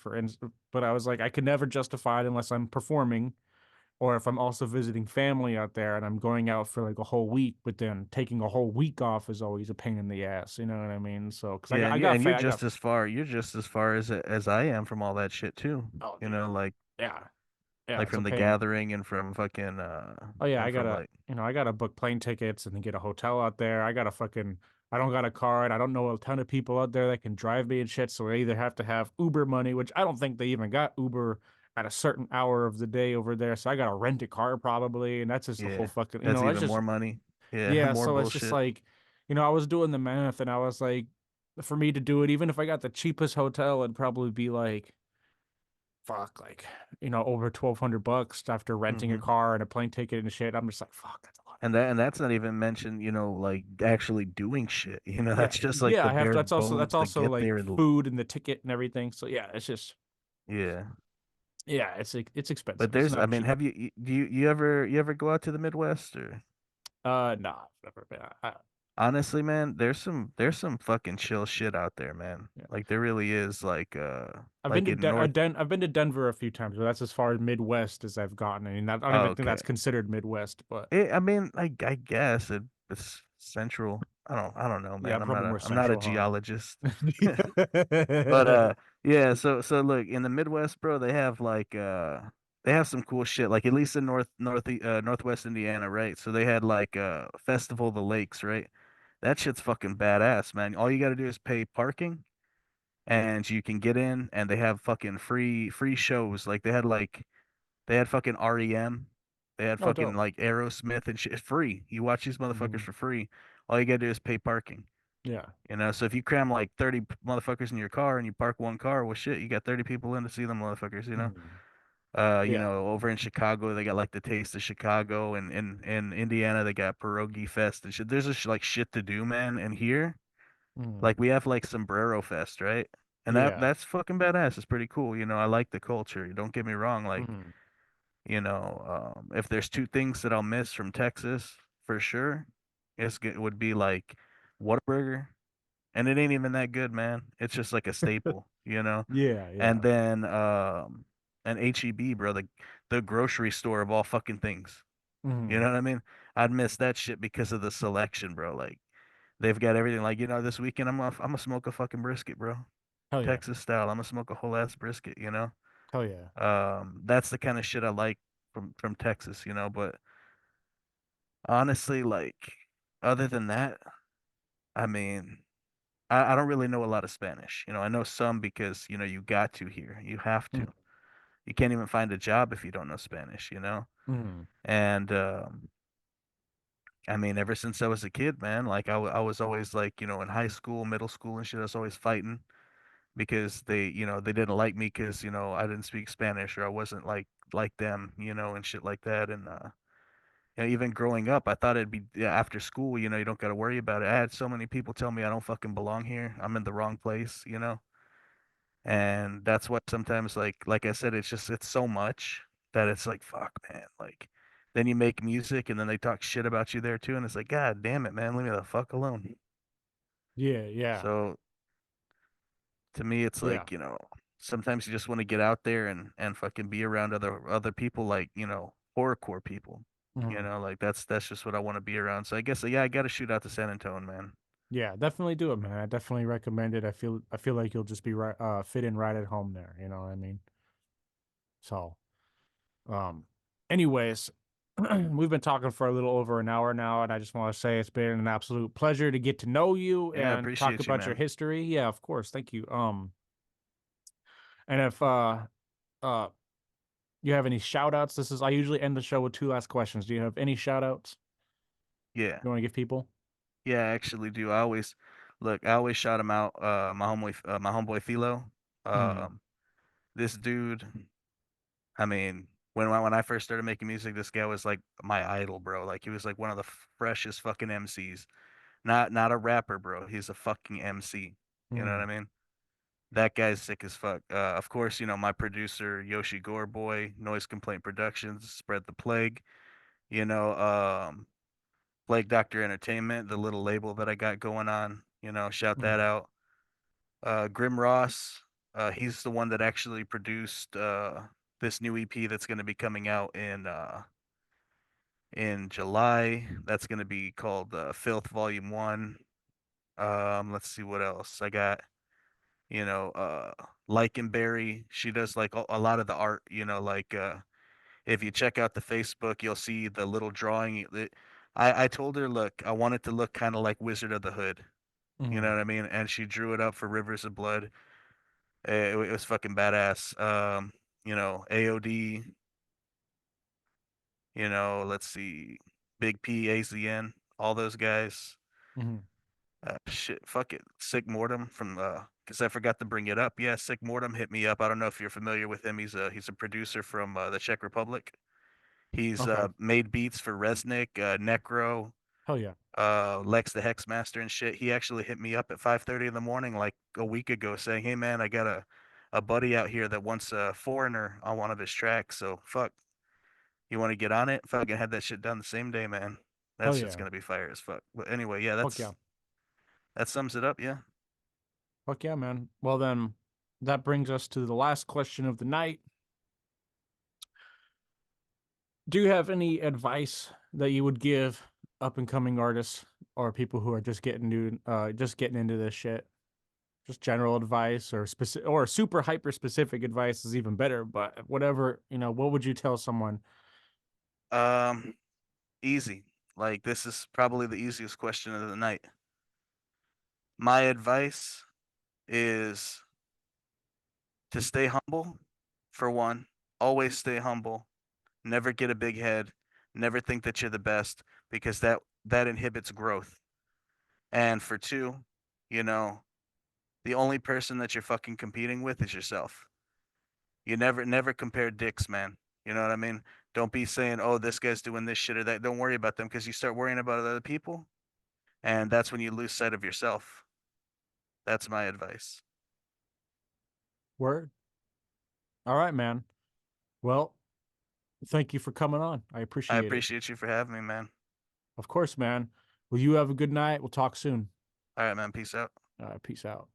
but I was like, I could never justify it unless I'm performing or if I'm also visiting family out there and I'm going out for like a whole week, but then taking a whole week off is always a pain in the ass. You know what I mean? So, because Yeah, and you're I got, just as far as I am from all that shit too. oh, You dude, know, yeah, yeah, like it's a from the pain. gathering and from fucking Oh yeah, and I from gotta, like I gotta book plane tickets and then get a hotel out there. I don't got a car and I don't know a ton of people out there that can drive me and shit. So I either have to have Uber money, which I don't think they even got Uber at a certain hour of the day over there. So I gotta rent a car probably, and that's just a whole yeah, fucking, that's that's even just more money. Yeah, yeah. more So it's just bullshit. like, I was doing the math and I was like, for me to do it, even if I got the cheapest hotel, it'd probably be like fuck, like, over $1,200 after renting a Hmm. car and a plane ticket and shit. I'm just like, fuck, that's a lot. And that's not even mentioned, like actually doing shit. Yeah, that's just like yeah, the I have to. bare That's bones to also get like there and food and the ticket and everything. So yeah, it's just yeah. yeah, it's But expensive. It's there's, I not mean, cheap. do you ever go out to the Midwest or Nah, I've never been. honestly, man, there's some fucking chill shit out there, man. Yeah. Like there really is I've been like to in North. I've been to Denver a few times, but that's as far as Midwest as I've gotten. I mean, I don't Oh, even think that's okay. considered Midwest, but I mean, I guess it's central. I don't know, yeah, man. probably more I'm not a central, geologist. But huh? yeah, so look, in the Midwest, bro, they have some cool shit. Like at least in Northwest Indiana, right? So they had like Festival of the Lakes, right? That shit's fucking badass, man. All you got to do is pay parking and you can get in and they have fucking free shows. Like they had fucking REM. They had Oh, fucking dope. like Aerosmith and shit. It's free. You watch these motherfuckers Hmm. for free. All you gotta do is pay parking. Yeah. So if you cram like 30 motherfuckers in your car and you park one car, well shit, you got 30 people in to see them motherfuckers. Hmm. Yeah. Over in Chicago they got like the Taste of Chicago and in Indiana they got Pierogi Fest and shit. There's just like shit to do, man. And here, Hmm. like we have like Sombrero Fest, right? And Yeah. that's fucking badass. It's pretty cool. I like the culture. Don't get me wrong. Like, Hmm. if there's two things that I'll miss from Texas for sure, it would be like Whataburger, and it ain't even that good, man. It's just like a staple. Yeah. And Yeah. then an HEB, bro, the grocery store of all fucking things. You Hmm. know what I mean? I'd miss that shit because of the selection, bro. Like they've got everything. Like, this weekend I'm gonna smoke a fucking brisket, bro. Hell yeah. Texas style. I'm gonna smoke a whole ass brisket. Hell yeah. That's the kind of shit I like from Texas. But honestly, like other than that, I mean, I don't really know a lot of Spanish. I know some because you got to here. You have to. You can't even find a job if you don't know Spanish. Mm-hmm. And I mean, ever since I was a kid, man, like I was always like, in high school, middle school and shit, I was always fighting because they didn't like me because, I didn't speak Spanish or I wasn't like them, and shit like that. And even growing up, I thought it'd be yeah, after school, you don't got to worry about it. I had so many people tell me I don't fucking belong here. I'm in the wrong place. And that's what sometimes like I said, it's so much that it's like fuck, man. Like then you make music and then they talk shit about you there too, and it's like, God damn it, man, leave me the fuck alone. Yeah. Yeah. So to me, it's Yeah. like, sometimes you just want to get out there and fucking be around other people like, horrorcore people. Hmm. Like that's just what I want to be around. So I guess yeah, I got to shoot out to San Antonio, man. Yeah. Definitely do it, man. I definitely recommend it. I feel like you'll just be right, fit in right at home there. You know what I mean? So, um, anyways, we've been talking for a little over an hour now, and I just want to say it's been an absolute pleasure to get to know you Yeah, I and talk appreciate you, about your man. history. Yeah, of course. Thank you. And if uh you have any shout outs, I usually end the show with two last questions. Do you have any shout outs Yeah. you want to give people? Yeah, I actually do. I always shout him out. My homeboy Philo. Hmm. Um, this dude. I mean, when I first started making music, this guy was like my idol, bro. Like he was like one of the freshest fucking MCs. Not a rapper, bro. He's a fucking MC. You know what Hmm. I mean? That guy's sick as fuck. Of course, my producer Yoshi Gore Boy, Noise Complaint Productions, Spread the Plague. You know, Plague Doctor Entertainment, the little label that I got going on. Shout that Hmm. out. Grim Ross, he's the one that actually produced this new EP that's going to be coming out in July. That's going to be called Filth Volume 1. Let's see what else. I got, you know, Berry. She does like a lot of the art, like if you check out the Facebook, you'll see the little drawing. I told her, look, I want it to look kind of like Wizard of the Hood. You know Hmm. what I mean? And she drew it up for Rivers of Blood. It was fucking badass. AOD, let's see, Big P, AZN, all those guys. Hmm. Shit, fuck it. Sick Mortem from because I forgot to bring it up. Yeah, Sick Mortem hit me up. I don't know if you're familiar with him. He's a producer from the Czech Republic. He's Okay. made beats for Resnick, Necro, Hell yeah. Lex the Hexmaster and shit. He actually hit me up at 5:30 in the morning like a week ago saying, "Hey man, I got a buddy out here that wants a Foreigner on one of his tracks. So fuck, you want to get on it? Fucking had that shit done the same day, man. That Hell shit's yeah. gonna be fire as fuck." But anyway, yeah, Fuck yeah. that sums it up. Yeah. Fuck yeah, man. Well then, that brings us to the last question of the night. Do you have any advice that you would give up and coming artists or people who are just getting into this shit? Just general advice or specific or super hyper specific advice is even better, but whatever, what would you tell someone? Um, Easy. Like this is probably the easiest question of the night. My advice is to stay humble, for one. Always stay humble. Never get a big head. Never think that you're the best because that inhibits growth. And for two, you know, the only person that you're fucking competing with is yourself. You never compare dicks, man. You know what I mean? Don't be saying, "Oh, this guy's doing this shit or that." Don't worry about them because you start worrying about other people, and that's when you lose sight of yourself. That's my advice. Word. All right, man. Well, thank you for coming on. I I appreciate it. appreciate you for having me, man. Of course, man. Well, you have a good night. We'll talk soon. All right, man. Peace out. Peace out.